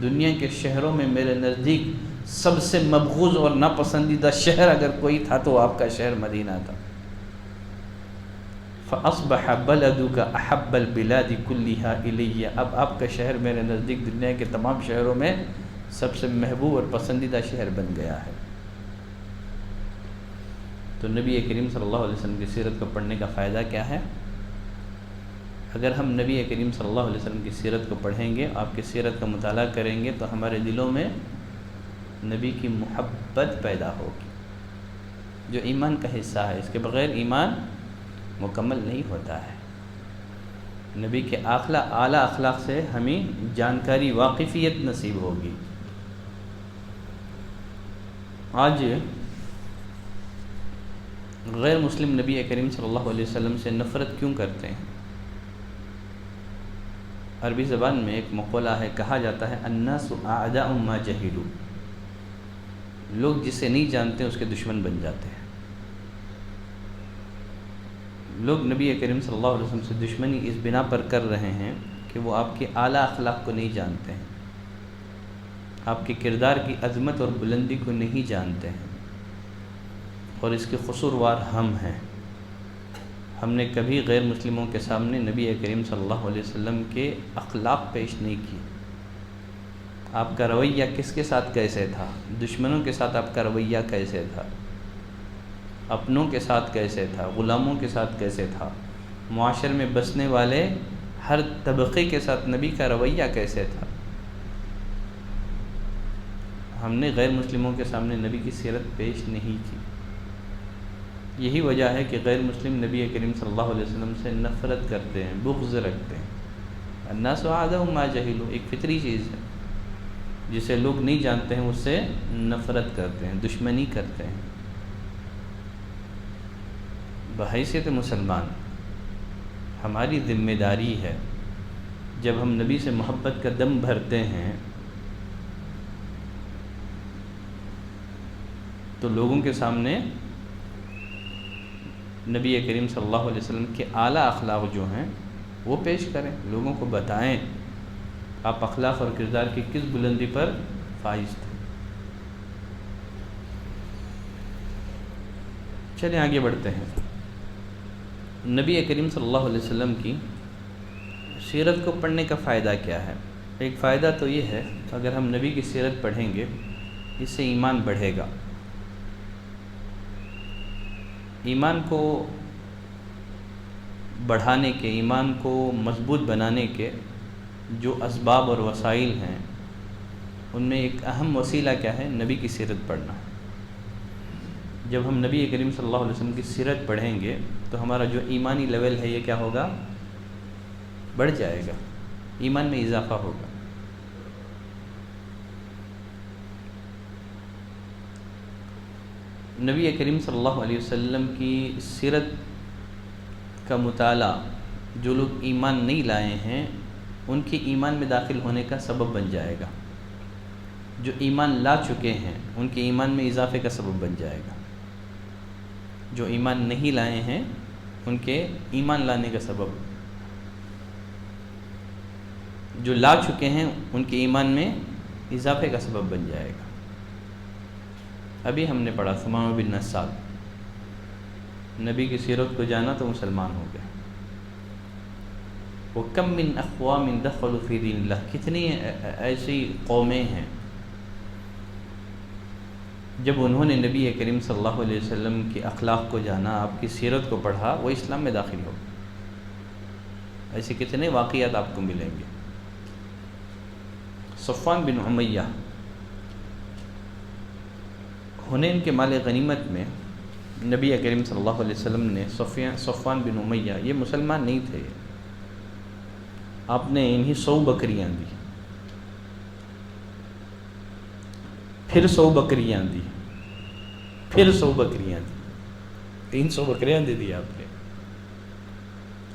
دنیا کے شہروں میں میرے نزدیک سب سے مبغوض اور ناپسندیدہ شہر اگر کوئی تھا تو آپ کا شہر مدینہ تھا۔ فاصبح بلدک احب البلاد کلھا الی، اب آپ کا شہر میرے نزدیک دنیا کے تمام شہروں میں سب سے محبوب اور پسندیدہ شہر بن گیا ہے۔ تو نبی کریم صلی اللہ علیہ وسلم کی سیرت کو پڑھنے کا فائدہ کیا ہے؟ اگر ہم نبی کریم صلی اللہ علیہ وسلم کی سیرت کو پڑھیں گے، آپ کی سیرت کا مطالعہ کریں گے تو ہمارے دلوں میں نبی کی محبت پیدا ہوگی، جو ایمان کا حصہ ہے۔ اس کے بغیر ایمان مکمل نہیں ہوتا ہے۔ نبی کے اعلیٰ اخلاق سے ہمیں جانکاری، واقفیت نصیب ہوگی۔ آج غیر مسلم نبی کریم صلی اللہ علیہ وسلم سے نفرت کیوں کرتے ہیں؟ عربی زبان میں ایک مقولہ ہے، کہا جاتا ہے الناس اعداء ما جہلوا، لوگ جسے نہیں جانتے اس کے دشمن بن جاتے ہیں۔ لوگ نبی کریم صلی اللہ علیہ وسلم سے دشمنی اس بنا پر کر رہے ہیں کہ وہ آپ کے اعلیٰ اخلاق کو نہیں جانتے ہیں، آپ کے کردار کی عظمت اور بلندی کو نہیں جانتے ہیں، اور اس کے قصوروار ہم ہیں۔ ہم نے کبھی غیر مسلموں کے سامنے نبی کریم صلی اللہ علیہ وسلم کے اخلاق پیش نہیں کیے۔ آپ کا رویہ کس کے ساتھ کیسے تھا؟ دشمنوں کے ساتھ آپ کا رویہ کیسے تھا؟ اپنوں کے ساتھ کیسے تھا؟ غلاموں کے ساتھ کیسے تھا؟ معاشر میں بسنے والے ہر طبقے کے ساتھ نبی کا رویہ کیسے تھا؟ ہم نے غیر مسلموں کے سامنے نبی کی سیرت پیش نہیں کی۔ یہی وجہ ہے کہ غیر مسلم نبی کریم صلی اللہ علیہ وسلم سے نفرت کرتے ہیں، بغض رکھتے ہیں۔ الناس اعداء ما جہلوا ایک فطری چیز ہے، جسے لوگ نہیں جانتے ہیں اس سے نفرت کرتے ہیں، دشمنی کرتے ہیں۔ بحیثیت مسلمان ہماری ذمہ داری ہے، جب ہم نبی سے محبت کا دم بھرتے ہیں تو لوگوں کے سامنے نبی کریم صلی اللہ علیہ وسلم کے اعلیٰ اخلاق جو ہیں وہ پیش کریں، لوگوں کو بتائیں آپ اخلاق اور کردار کی کس بلندی پر فائز تھے۔ چلیں آگے بڑھتے ہیں۔ نبی کریم صلی اللہ علیہ وسلم کی سیرت کو پڑھنے کا فائدہ کیا ہے؟ ایک فائدہ تو یہ ہے، اگر ہم نبی کی سیرت پڑھیں گے اس سے ایمان بڑھے گا۔ ایمان کو بڑھانے کے، ایمان کو مضبوط بنانے کے جو اسباب اور وسائل ہیں ان میں ایک اہم وسیلہ کیا ہے؟ نبی کی سیرت پڑھنا۔ جب ہم نبی کریم صلی اللہ علیہ وسلم کی سیرت پڑھیں گے تو ہمارا جو ایمانی لیول ہے یہ کیا ہوگا؟ بڑھ جائے گا، ایمان میں اضافہ ہوگا۔ نبی کریم صلی اللہ علیہ وسلم کی سیرت کا مطالعہ جو لوگ ایمان نہیں لائے ہیں ان کے ایمان میں داخل ہونے کا سبب بن جائے گا، جو ایمان لا چکے ہیں ان کے ایمان میں اضافے کا سبب بن جائے گا، جو ایمان نہیں لائے ہیں ان کے ایمان لانے کا سبب، جو لا چکے ہیں ان کے ایمان میں اضافے کا سبب بن جائے گا۔ ابھی ہم نے پڑھا ثمامہ بن عسال، نبی کی سیرت کو جانا تو مسلمان ہو گئے۔ وَكَمْ مِنْ أَقْوَامٍ دَخَلُوا فِي دِينِ اللَّهِ، کتنی ایسی قومیں ہیں جب انہوں نے نبی کریم صلی اللہ علیہ وسلم کے اخلاق کو جانا، آپ کی سیرت کو پڑھا، وہ اسلام میں داخل ہو۔ ایسے کتنے واقعات آپ کو ملیں گے۔ صفوان بن امیہ، حنین کے مال غنیمت میں نبی کریم صلی اللہ علیہ وسلم نے صفوان بن امیہ، یہ مسلمان نہیں تھے، آپ نے انہیں 100 بکریاں دی، پھر 100 بکریاں دی، پھر 100 بکریاں دی، 300 بکریاں دے دی آپ نے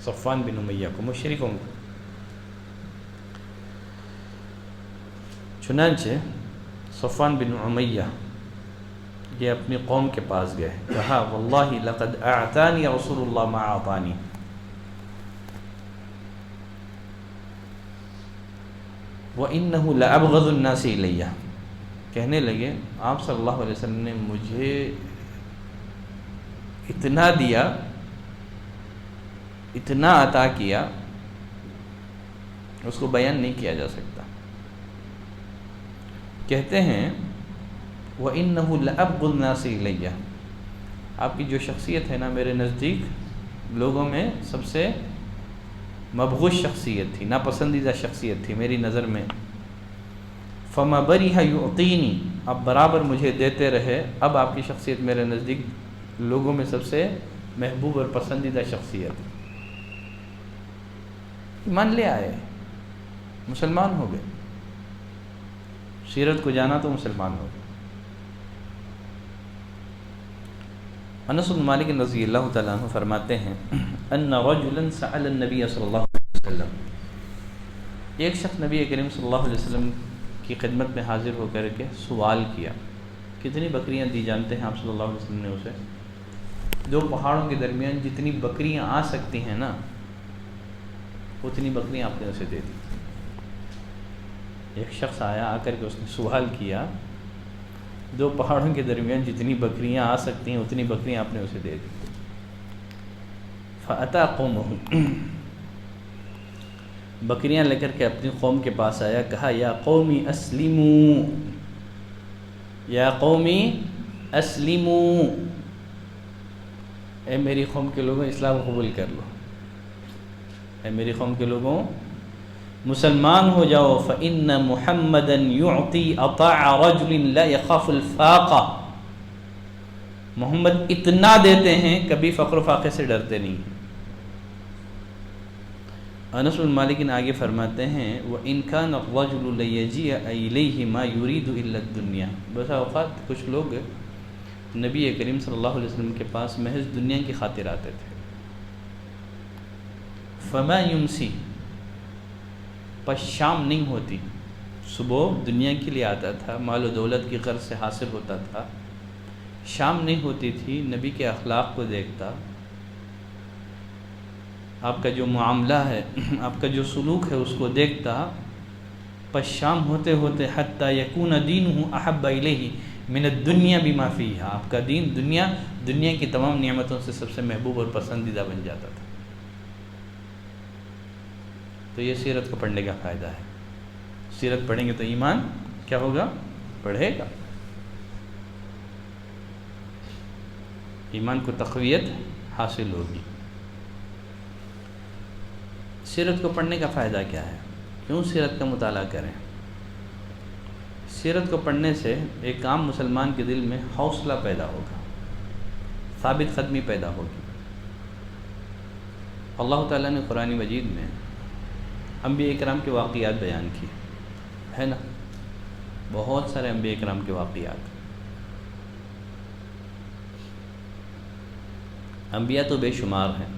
صفوان بن امیہ کو، مشرکوں کو۔ چنانچہ صفوان بن امیہ یہ اپنی قوم کے پاس گئے، کہا واللہ لقد اعطانی رسول اللہ ما اعطانی، وَإِنَّهُ لَأَبْغَضُ النَّاسِ إِلَيَّ، کہنے لگے آپ صلی اللہ علیہ وسلم نے مجھے اتنا دیا، اتنا عطا کیا، اس کو بیان نہیں کیا جا سکتا۔ کہتے ہیں وَإِنَّهُ لَأَبْغَضُ النَّاسِ إِلَيَّ، آپ کی جو شخصیت ہے نا میرے نزدیک لوگوں میں سب سے مبغوض شخصیت تھی، ناپسندیدہ شخصیت تھی میری نظر میں۔ فَمَا بَرِحَ يُعْطِينِ، اب برابر مجھے دیتے رہے، اب آپ کی شخصیت میرے نزدیک لوگوں میں سب سے محبوب اور پسندیدہ شخصیت۔ ایمان لے آئے، مسلمان ہو گئے، سیرت کو جانا تو مسلمان ہو گئے۔ انس بن مالک رضی اللہ تعالیٰ عنہ فرماتے ہیں ان رجلا سأل النبی صلی اللہ علیہ وسلم، ایک شخص نبی کریم صلی اللہ علیہ وسلم کی خدمت میں حاضر ہو کر کے سوال کیا، کتنی بکریاں دی جانتے ہیں آپ صلی اللہ علیہ وسلم نے اسے؟ 2 پہاڑوں کے درمیان جتنی بکریاں آ سکتی ہیں نا، اتنی بکریاں آپ نے اسے دے دی۔ ایک شخص آیا، آ کر کے اس نے سوال کیا، 2 پہاڑوں کے درمیان جتنی بکریاں آ سکتی ہیں اتنی بکریاں آپ نے اسے دے دی۔ فَأَتَى قَوْمَهُ، بکریاں لے کر کے اپنی قوم کے پاس آیا، کہا یا قومی اسلموا، یا قومی اسلموا، اے میری قوم کے لوگوں اسلام قبول کر لو، اے میری قوم کے لوگوں مسلمان ہو جاؤ۔ فَإِنَّ مُحَمَّدًا يُعْطِي أَطَاعَ رَجُلٍ لَا يَخَافُ الْفَاقَةَ، محمد اتنا دیتے ہیں کبھی فقر و فاقے سے ڈرتے نہیں۔ انس بن مالک آگے فرماتے ہیں وَإِنْ كَانَ الرَّجُلُ لَيَجِيءَ إِلَيْهِ مَا يُرِيدُ إِلَّا الدُّنْيَا، بسا اوقات کچھ لوگ نبی کریم صلی اللہ علیہ وسلم کے پاس محض دنیا کی خاطر آتے تھے۔ فَمَا يُمْسِي، پس شام نہیں ہوتی، صبح دنیا کے لیے آتا تھا، مال و دولت کی غرض سے حاصل ہوتا تھا، شام نہیں ہوتی تھی، نبی کے اخلاق کو دیکھتا، آپ کا جو معاملہ ہے، آپ کا جو سلوک ہے اس کو دیکھتا، پس شام ہوتے ہوتے حتی یکون دینہ احب الیہ من الدنیا بما فیہا، آپ کا دین دنیا کی تمام نعمتوں سے سب سے محبوب اور پسندیدہ بن جاتا تھا۔ تو یہ سیرت کو پڑھنے کا فائدہ ہے، سیرت پڑھیں گے تو ایمان کیا ہوگا؟ بڑھے گا، ایمان کو تقویت حاصل ہوگی۔ سیرت کو پڑھنے کا فائدہ کیا ہے؟ کیوں سیرت کا مطالعہ کریں؟ سیرت کو پڑھنے سے ایک عام مسلمان کے دل میں حوصلہ پیدا ہوگا، ثابت قدمی پیدا ہوگی۔ اللہ تعالیٰ نے قرآن مجید میں انبیاء اکرام کے واقعات بیان کیے ہے نا، بہت سارے انبیاء اکرام کے واقعات۔ انبیاء تو بے شمار ہیں،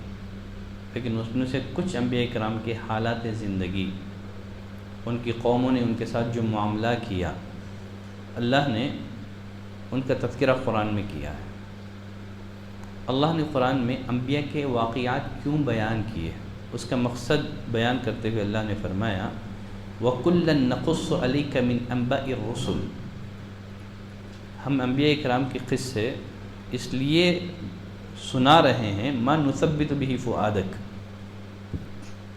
لیکن اس میں سے کچھ انبیاء اکرام کے حالات زندگی، ان کی قوموں نے ان کے ساتھ جو معاملہ کیا، اللہ نے ان کا تذکرہ قرآن میں کیا ہے۔ اللہ نے قرآن میں انبیاء کے واقعات کیوں بیان کیے، اس کا مقصد بیان کرتے ہوئے اللہ نے فرمایا وَكُلًّا نَقُصُّ عَلَيْكَ مِنْ أَنْبَاءِ الرُّسُلِ، ہم انبیاء اکرام کے قصے اس لیے سنا رہے ہیں ما نثبت به فؤادک،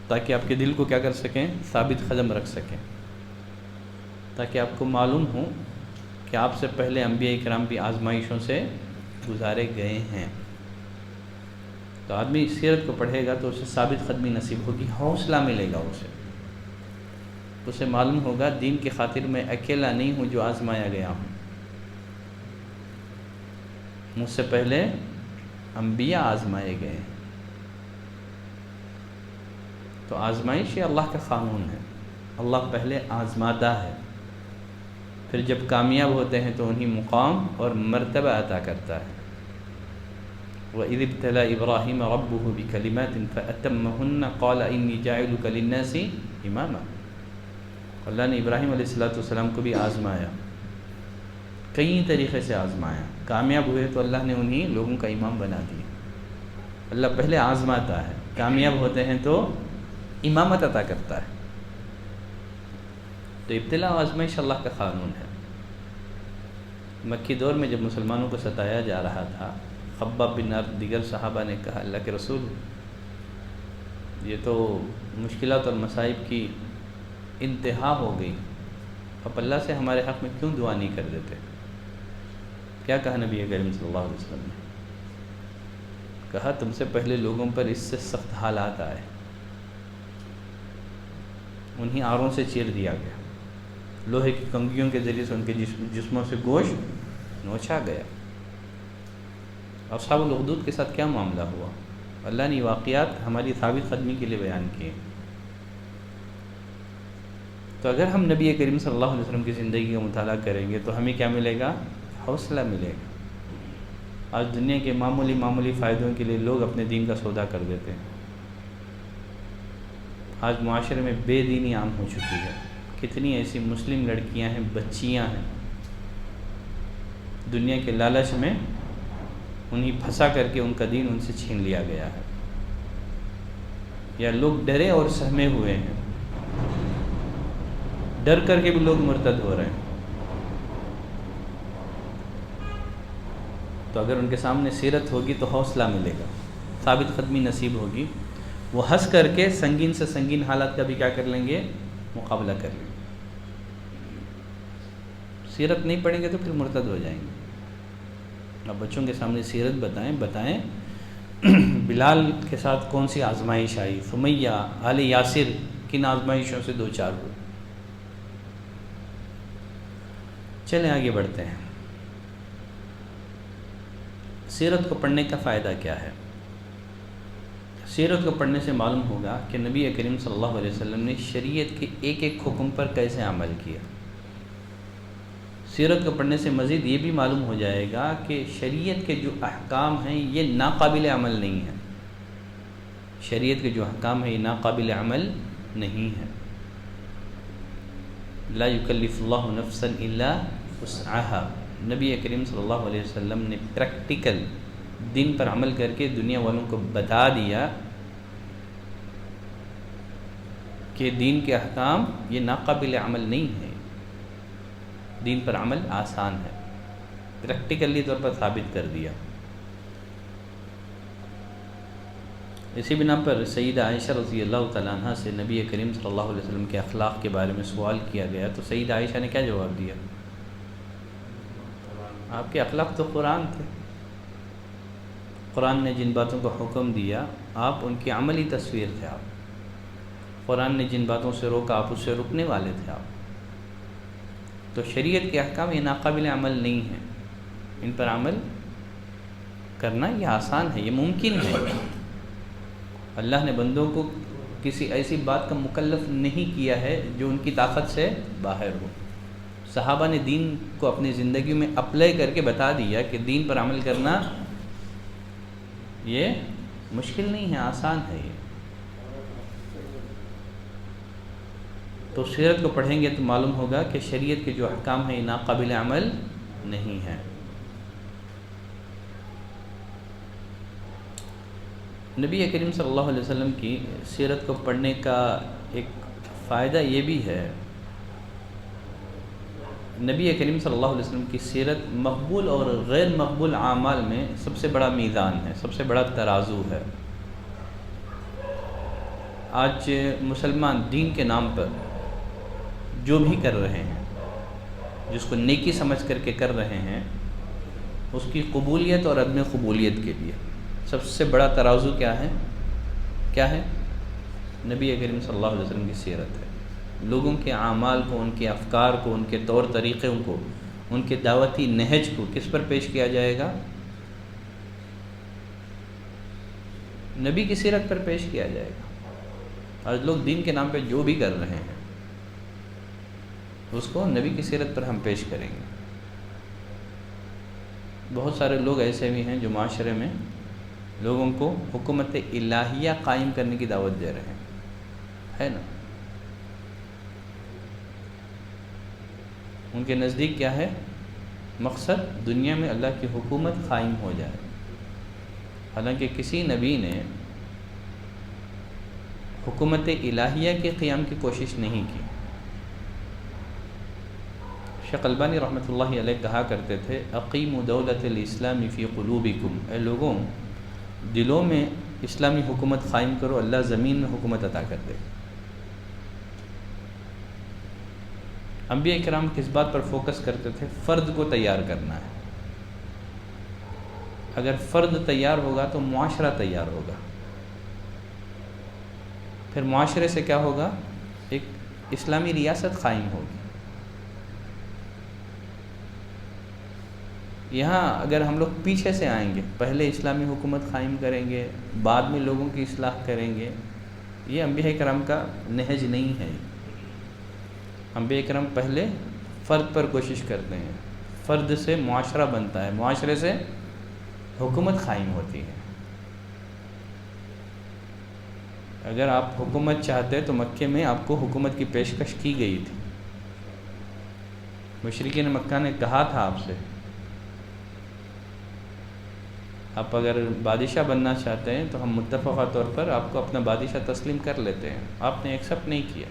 تاکہ آپ کے دل کو کیا کر سکیں، ثابت قدم رکھ سکیں، تاکہ آپ کو معلوم ہو کہ آپ سے پہلے انبیاء کرام بھی آزمائشوں سے گزارے گئے ہیں۔ تو آدمی سیرت کو پڑھے گا تو اسے ثابت قدمی نصیب ہوگی، حوصلہ ملے گا، اسے معلوم ہوگا دین کی خاطر میں اکیلا نہیں ہوں جو آزمایا گیا ہوں، مجھ سے پہلے انبیاء آزمائے گئے ہیں۔ تو آزمائش یہ اللہ کا قانون ہے، اللہ پہلے آزماتا ہے، پھر جب کامیاب ہوتے ہیں تو انہیں مقام اور مرتبہ عطا کرتا ہے۔ وَإِذِ ابْتَلَىٰ إِبْرَاهِيمَ رَبُّهُ بِكَلِمَاتٍ فَأَتَمَّهُنَّ قَالَ إِنِّي جَاعِلُكَ لِلنَّاسِ إِمَامًا۔ اللہ نے ابراہیم علیہ السلام کو بھی آزمایا، کئی طریقے سے آزمایا، کامیاب ہوئے تو اللہ نے انہیں لوگوں کا امام بنا دیا۔ اللہ پہلے آزماتا ہے، کامیاب ہوتے ہیں تو امامت عطا کرتا ہے۔ تو ابتلاء و آزمائش اللہ کا قانون ہے۔ مکی دور میں جب مسلمانوں کو ستایا جا رہا تھا، خباب بن ارد دیگر صحابہ نے کہا اللہ کے رسول یہ تو مشکلات اور مصائب کی انتہا ہو گئی، اب اللہ سے ہمارے حق میں کیوں دعا نہیں کر دیتے؟ کیا کہا نبی کریم صلی اللہ علیہ وسلم نے؟ کہا تم سے پہلے لوگوں پر اس سے سخت حالات آئے، انہیں آروں سے چیر دیا گیا، لوہے کی کنگھیوں کے ذریعے سے ان کے جسموں سے گوشت نوچا گیا۔ اصحاب الاخدود کے ساتھ کیا معاملہ ہوا؟ اللہ نے واقعات ہماری ثابت قدمی کے لیے بیان کیے۔ تو اگر ہم نبی کریم صلی اللہ علیہ وسلم کی زندگی کا مطالعہ کریں گے تو ہمیں کیا ملے گا؟ حوصلہ ملے گا۔ آج دنیا کے معمولی فائدوں کے لیے لوگ اپنے دین کا سودا کر دیتے ہیں۔ آج معاشرے میں بے دینی عام ہو چکی ہے، کتنی ایسی مسلم لڑکیاں ہیں، بچیاں ہیں، دنیا کے لالچ میں انہیں پھنسا کر کے ان کا دین ان سے چھین لیا گیا ہے، یا لوگ ڈرے اور سہمے ہوئے ہیں، ڈر کر کے بھی لوگ مرتد ہو رہے ہیں۔ تو اگر ان کے سامنے سیرت ہوگی تو حوصلہ ملے گا، ثابت قدمی نصیب ہوگی، وہ ہنس کر کے سنگین سے سنگین حالات کا بھی کیا کر لیں گے؟ مقابلہ کر لیں گے۔ سیرت نہیں پڑھیں گے تو پھر مرتد ہو جائیں گے۔ اب بچوں کے سامنے سیرت بتائیں بلال کے ساتھ کون سی آزمائش آئی، سمیہ، آل یاسر کن آزمائشوں سے دو چار ہوئے۔ چلیں آگے بڑھتے ہیں۔ سیرت کو پڑھنے کا فائدہ کیا ہے؟ سیرت کو پڑھنے سے معلوم ہوگا کہ نبی کریم صلی اللہ علیہ وسلم نے شریعت کے ایک ایک حکم پر کیسے عمل کیا۔ سیرت کو پڑھنے سے مزید یہ بھی معلوم ہو جائے گا کہ شریعت کے جو احکام ہیں یہ ناقابل عمل نہیں ہیں، شریعت کے جو احکام ہیں یہ ناقابل عمل نہیں ہیں۔ لا یکلف اللہ نفسا الا وسعها، نبی کریم صلی اللہ علیہ وسلم نے پریکٹیکل دین پر عمل کر کے دنیا والوں کو بتا دیا کہ دین کے احکام یہ ناقابل عمل نہیں ہے، دین پر عمل آسان ہے، پریکٹیکلی طور پر ثابت کر دیا۔ اسی بنا پر سیدہ عائشہ رضی اللہ تعالیٰ عنہ سے نبی کریم صلی اللہ علیہ وسلم کے اخلاق کے بارے میں سوال کیا گیا تو سیدہ عائشہ نے کیا جواب دیا؟ آپ کے اخلاق تو قرآن تھے، قرآن نے جن باتوں کو حکم دیا آپ ان کی عملی تصویر تھے، آپ قرآن نے جن باتوں سے روکا آپ اس سے رکنے والے تھے۔ آپ تو شریعت کے احکام یہ ناقابل عمل نہیں ہیں، ان پر عمل کرنا یہ آسان ہے، یہ ممکن ہے۔ اللہ نے بندوں کو کسی ایسی بات کا مکلف نہیں کیا ہے جو ان کی طاقت سے باہر ہو۔ صحابہ نے دین کو اپنی زندگی میں اپلائی کر کے بتا دیا کہ دین پر عمل کرنا یہ مشکل نہیں ہے، آسان ہے یہ۔ تو سیرت کو پڑھیں گے تو معلوم ہوگا کہ شریعت کے جو احکام ہیں یہ ناقابل عمل نہیں ہیں۔ نبی کریم صلی اللہ علیہ وسلم کی سیرت کو پڑھنے کا ایک فائدہ یہ بھی ہے نبی کریم صلی اللہ علیہ وسلم کی سیرت مقبول اور غیر مقبول اعمال میں سب سے بڑا میزان ہے، سب سے بڑا ترازو ہے۔ آج مسلمان دین کے نام پر جو بھی کر رہے ہیں، جس کو نیکی سمجھ کر کے کر رہے ہیں، اس کی قبولیت اور عدم قبولیت کے لیے سب سے بڑا ترازو کیا ہے؟ نبی کریم صلی اللہ علیہ وسلم کی سیرت ہے۔ لوگوں کے اعمال کو، ان کے افکار کو، ان کے طور طریقوں کو، ان کے دعوتی نہج کو کس پر پیش کیا جائے گا؟ نبی کی سیرت پر پیش کیا جائے گا۔ آج لوگ دین کے نام پہ جو بھی کر رہے ہیں اس کو نبی کی سیرت پر ہم پیش کریں گے۔ بہت سارے لوگ ایسے بھی ہیں جو معاشرے میں لوگوں کو حکومت الہیہ قائم کرنے کی دعوت دے رہے ہیں، ہے نا؟ ان کے نزدیک کیا ہے مقصد؟ دنیا میں اللہ کی حکومت قائم ہو جائے، حالانکہ کسی نبی نے حکومت الہیہ کے قیام کی کوشش نہیں کی۔ شیخ البانی رحمۃ اللہ علیہ کہا کرتے تھے اقیموا دولت الاسلام فی قلوبکم، اے لوگوں دلوں میں اسلامی حکومت قائم کرو، اللہ زمین میں حکومت عطا کر دے۔ انبیاء کرام کس بات پر فوکس کرتے تھے؟ فرد کو تیار کرنا ہے۔ اگر فرد تیار ہوگا تو معاشرہ تیار ہوگا، پھر معاشرے سے کیا ہوگا؟ ایک اسلامی ریاست قائم ہوگی۔ یہاں اگر ہم لوگ پیچھے سے آئیں گے، پہلے اسلامی حکومت قائم کریں گے، بعد میں لوگوں کی اصلاح کریں گے، یہ انبیاء کرام کا نہج نہیں ہے۔ انبیاء کرام پہلے فرد پر کوشش کرتے ہیں، فرد سے معاشرہ بنتا ہے، معاشرے سے حکومت قائم ہوتی ہے۔ اگر آپ حکومت چاہتے تو مکے میں آپ کو حکومت کی پیشکش کی گئی تھی۔ مشرکین مکہ نے کہا تھا آپ سے، آپ اگر بادشاہ بننا چاہتے ہیں تو ہم متفقہ طور پر آپ کو اپنا بادشاہ تسلیم کر لیتے ہیں۔ آپ نے ایکسیپٹ نہیں کیا،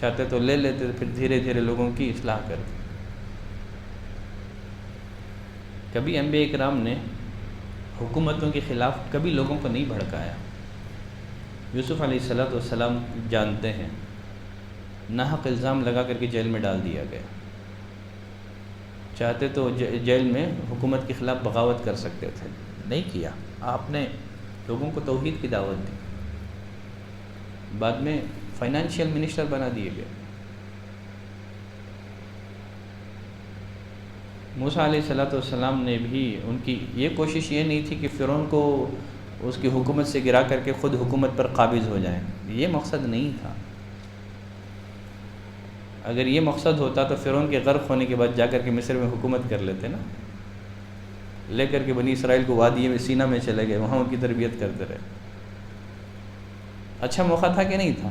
چاہتے تو لے لیتے، پھر دھیرے دھیرے لوگوں کی اصلاح کرتے۔ کبھی انبیاء کرام نے حکومتوں کے خلاف کبھی لوگوں کو نہیں بھڑکایا۔ یوسف علیہ السلام جانتے ہیں، ناحق الزام لگا کر کے جیل میں ڈال دیا گیا، چاہتے تو جیل میں حکومت کے خلاف بغاوت کر سکتے تھے، نہیں کیا۔ آپ نے لوگوں کو توحید کی دعوت دی، بعد میں فائنانشیل منسٹر بنا دیے گئے۔ موسیٰ علیہ السلام نے بھی، ان کی یہ کوشش یہ نہیں تھی کہ فرعون کو اس کی حکومت سے گرا کر کے خود حکومت پر قابض ہو جائیں، یہ مقصد نہیں تھا۔ اگر یہ مقصد ہوتا تو فرعون کے غرق ہونے کے بعد جا کر کے مصر میں حکومت کر لیتے نا، لے کر کے بنی اسرائیل کو وادی میں سینا میں چلے گئے، وہاں ان کی تربیت کرتے رہے۔ اچھا موقع تھا کہ نہیں تھا؟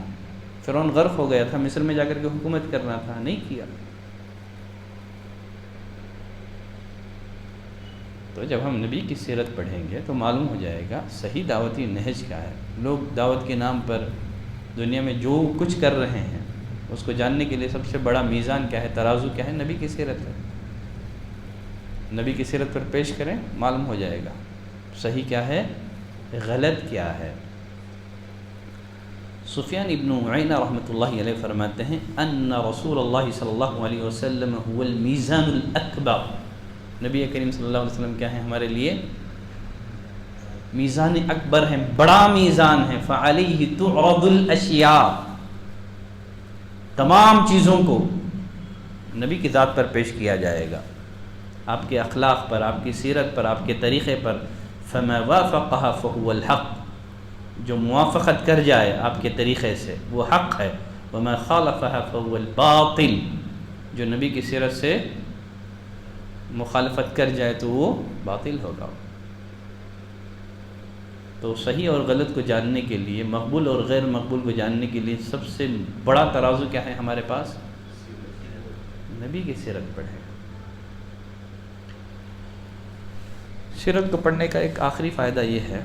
فرعون غرق ہو گیا تھا، مصر میں جا کر کے حکومت کرنا تھا، نہیں کیا۔ تو جب ہم نبی کی سیرت پڑھیں گے تو معلوم ہو جائے گا صحیح دعوتی نہج کیا ہے۔ لوگ دعوت کے نام پر دنیا میں جو کچھ کر رہے ہیں اس کو جاننے کے لیے سب سے بڑا میزان کیا ہے، ترازو کیا ہے؟ نبی کی سیرت ہے۔ نبی کی سیرت پر پیش کریں، معلوم ہو جائے گا صحیح کیا ہے، غلط کیا ہے۔ سفیان ابن عیینہ رحمۃ اللہ علیہ فرماتے ہیں ان رسول اللہ صلی اللہ علیہ وسلم هو المیزان الاکبر، نبی کریم صلی اللہ علیہ وسلم کیا ہے ہمارے لیے؟ میزان اکبر ہے، بڑا میزان ہے۔ فعلیہ تعرض الاشیاء، تمام چیزوں کو نبی کی ذات پر پیش کیا جائے گا، آپ کے اخلاق پر، آپ کی سیرت پر، آپ کے طریقے پر۔ فما وافقها فهو الحق، جو موافقت کر جائے آپ کے طریقے سے وہ حق ہے۔ وما خالفها فهو الباطل، جو نبی کی سیرت سے مخالفت کر جائے تو وہ باطل ہوگا۔ تو صحیح اور غلط کو جاننے کے لیے، مقبول اور غیر مقبول کو جاننے کے لیے سب سے بڑا ترازو کیا ہے ہمارے پاس؟ نبی کی سیرت پڑھیں۔ سیرت کو پڑھنے کا ایک آخری فائدہ یہ ہے،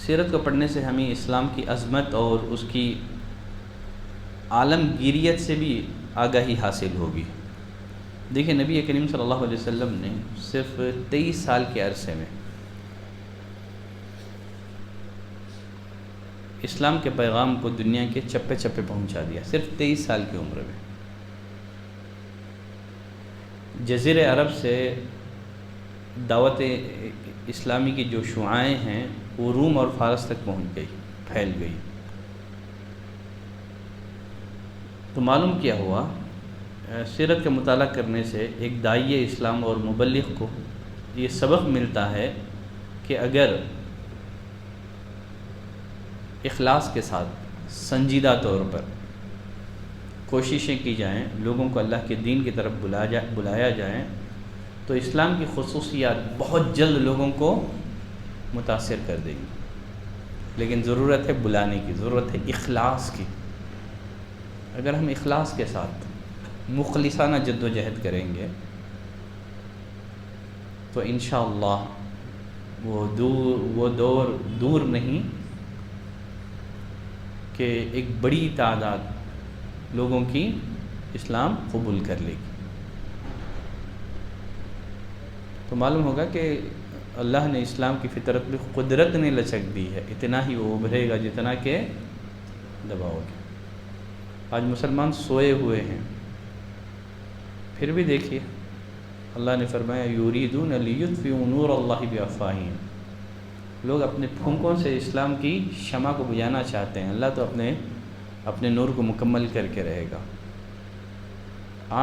سیرت کو پڑھنے سے ہمیں اسلام کی عظمت اور اس کی عالمگیریت سے بھی آگاہی حاصل ہوگی۔ دیکھیں نبی کریم صلی اللہ علیہ وسلم نے صرف 23 سال کے عرصے میں اسلام کے پیغام کو دنیا کے چپے چپے پہنچا دیا، صرف 23 سال کی عمر میں۔ جزیرہ عرب سے دعوت اسلامی کی جو شعاعیں ہیں وہ روم اور فارس تک پہنچ گئی، پھیل گئی۔ تو معلوم کیا ہوا، سیرت کا مطالعہ کرنے سے ایک داعی اسلام اور مبلغ کو یہ سبق ملتا ہے کہ اگر اخلاص کے ساتھ سنجیدہ طور پر کوششیں کی جائیں، لوگوں کو اللہ کے دین کی طرف بلایا جائیں، تو اسلام کی خصوصیات بہت جلد لوگوں کو متاثر کر دیں گی۔ لیکن ضرورت ہے بلانے کی، ضرورت ہے اخلاص کی۔ اگر ہم اخلاص کے ساتھ مخلصانہ جد و جہد کریں گے تو انشاءاللہ وہ دور دور نہیں کہ ایک بڑی تعداد لوگوں کی اسلام قبول کر لے گی۔ تو معلوم ہوگا کہ اللہ نے اسلام کی فطرت میں قدرت نے لچک دی ہے، اتنا ہی وہ ابھرے گا جتنا کہ دباؤ گے۔ آج مسلمان سوئے ہوئے ہیں، پھر بھی دیکھیے اللہ نے فرمایا یریدون لیطفئوا نور اللہ بافواہہم، لوگ اپنے پھونکوں سے اسلام کی شمع کو بجھانا چاہتے ہیں، اللہ تو اپنے نور کو مکمل کر کے رہے گا۔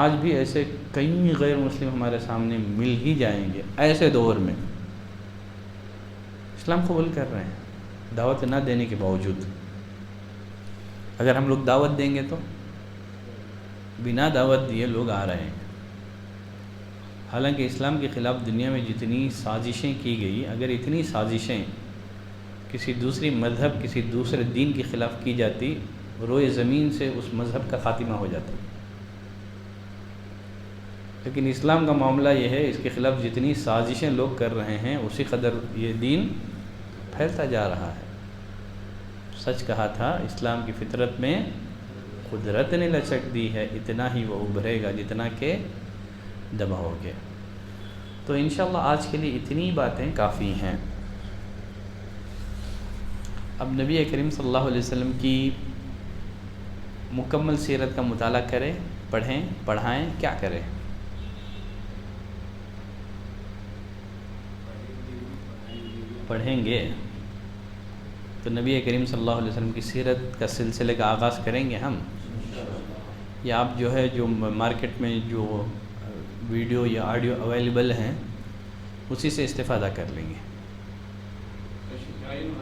آج بھی ایسے کئی غیر مسلم ہمارے سامنے مل ہی جائیں گے، ایسے دور میں اسلام قبول کر رہے ہیں دعوت نہ دینے کے باوجود۔ اگر ہم لوگ دعوت دیں گے تو بنا دعوت دیے لوگ آ رہے ہیں۔ حالانکہ اسلام کے خلاف دنیا میں جتنی سازشیں کی گئی، اگر اتنی سازشیں کسی دوسری مذہب، کسی دوسرے دین کے خلاف کی جاتی، روئے زمین سے اس مذہب کا خاتمہ ہو جاتا۔ لیکن اسلام کا معاملہ یہ ہے، اس کے خلاف جتنی سازشیں لوگ کر رہے ہیں اسی قدر یہ دین پھیلتا جا رہا ہے۔ سچ کہا تھا، اسلام کی فطرت میں قدرت نے لچک دی ہے، اتنا ہی وہ ابھرے گا جتنا کہ دباؤ گے۔ تو انشاءاللہ آج کے لیے اتنی باتیں کافی ہیں۔ اب نبی کریم صلی اللہ علیہ وسلم کی مکمل سیرت کا مطالعہ کریں، پڑھیں، پڑھائیں، کیا کریں؟ پڑھیں گے تو نبی کریم صلی اللہ علیہ وسلم کی سیرت کا سلسلے کا آغاز کریں گے ہم، یا آپ جو ہے جو مارکیٹ میں جو ویڈیو یا آڈیو اویلیبل ہیں اسی سے استفادہ کر لیں گے۔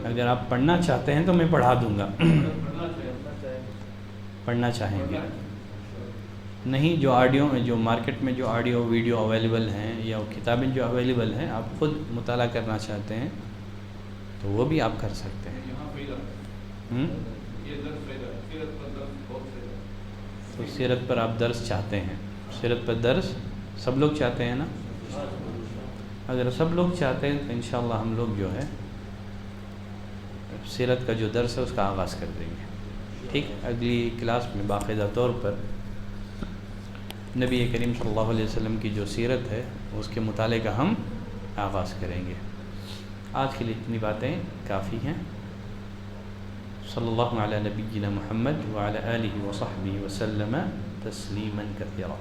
اگر آپ پڑھنا چاہتے ہیں تو میں پڑھا دوں گا، پڑھنا چاہیں گے نہیں، جو مارکیٹ میں جو آڈیو ویڈیو اویلیبل ہیں یا کتابیں جو اویلیبل ہیں، آپ خود مطالعہ کرنا چاہتے ہیں تو وہ بھی آپ کر سکتے ہیں۔ تو سیرت پر آپ درس چاہتے ہیں، سیرت پر درس سب لوگ چاہتے ہیں نا؟ اگر سب لوگ چاہتے ہیں تو انشاءاللہ ہم لوگ جو ہے سیرت کا جو درس ہے اس کا آغاز کر دیں گے۔ ٹھیک، اگلی کلاس میں باقاعدہ طور پر نبی کریم صلی اللہ علیہ وسلم کی جو سیرت ہے اس کے مطالعے کا ہم آغاز کریں گے۔ آج کے لیے اتنی باتیں کافی ہیں۔ صلی اللہ علی نبینا محمد وعلی آلہ وصحبہ وسلم تسلیما کثیرا۔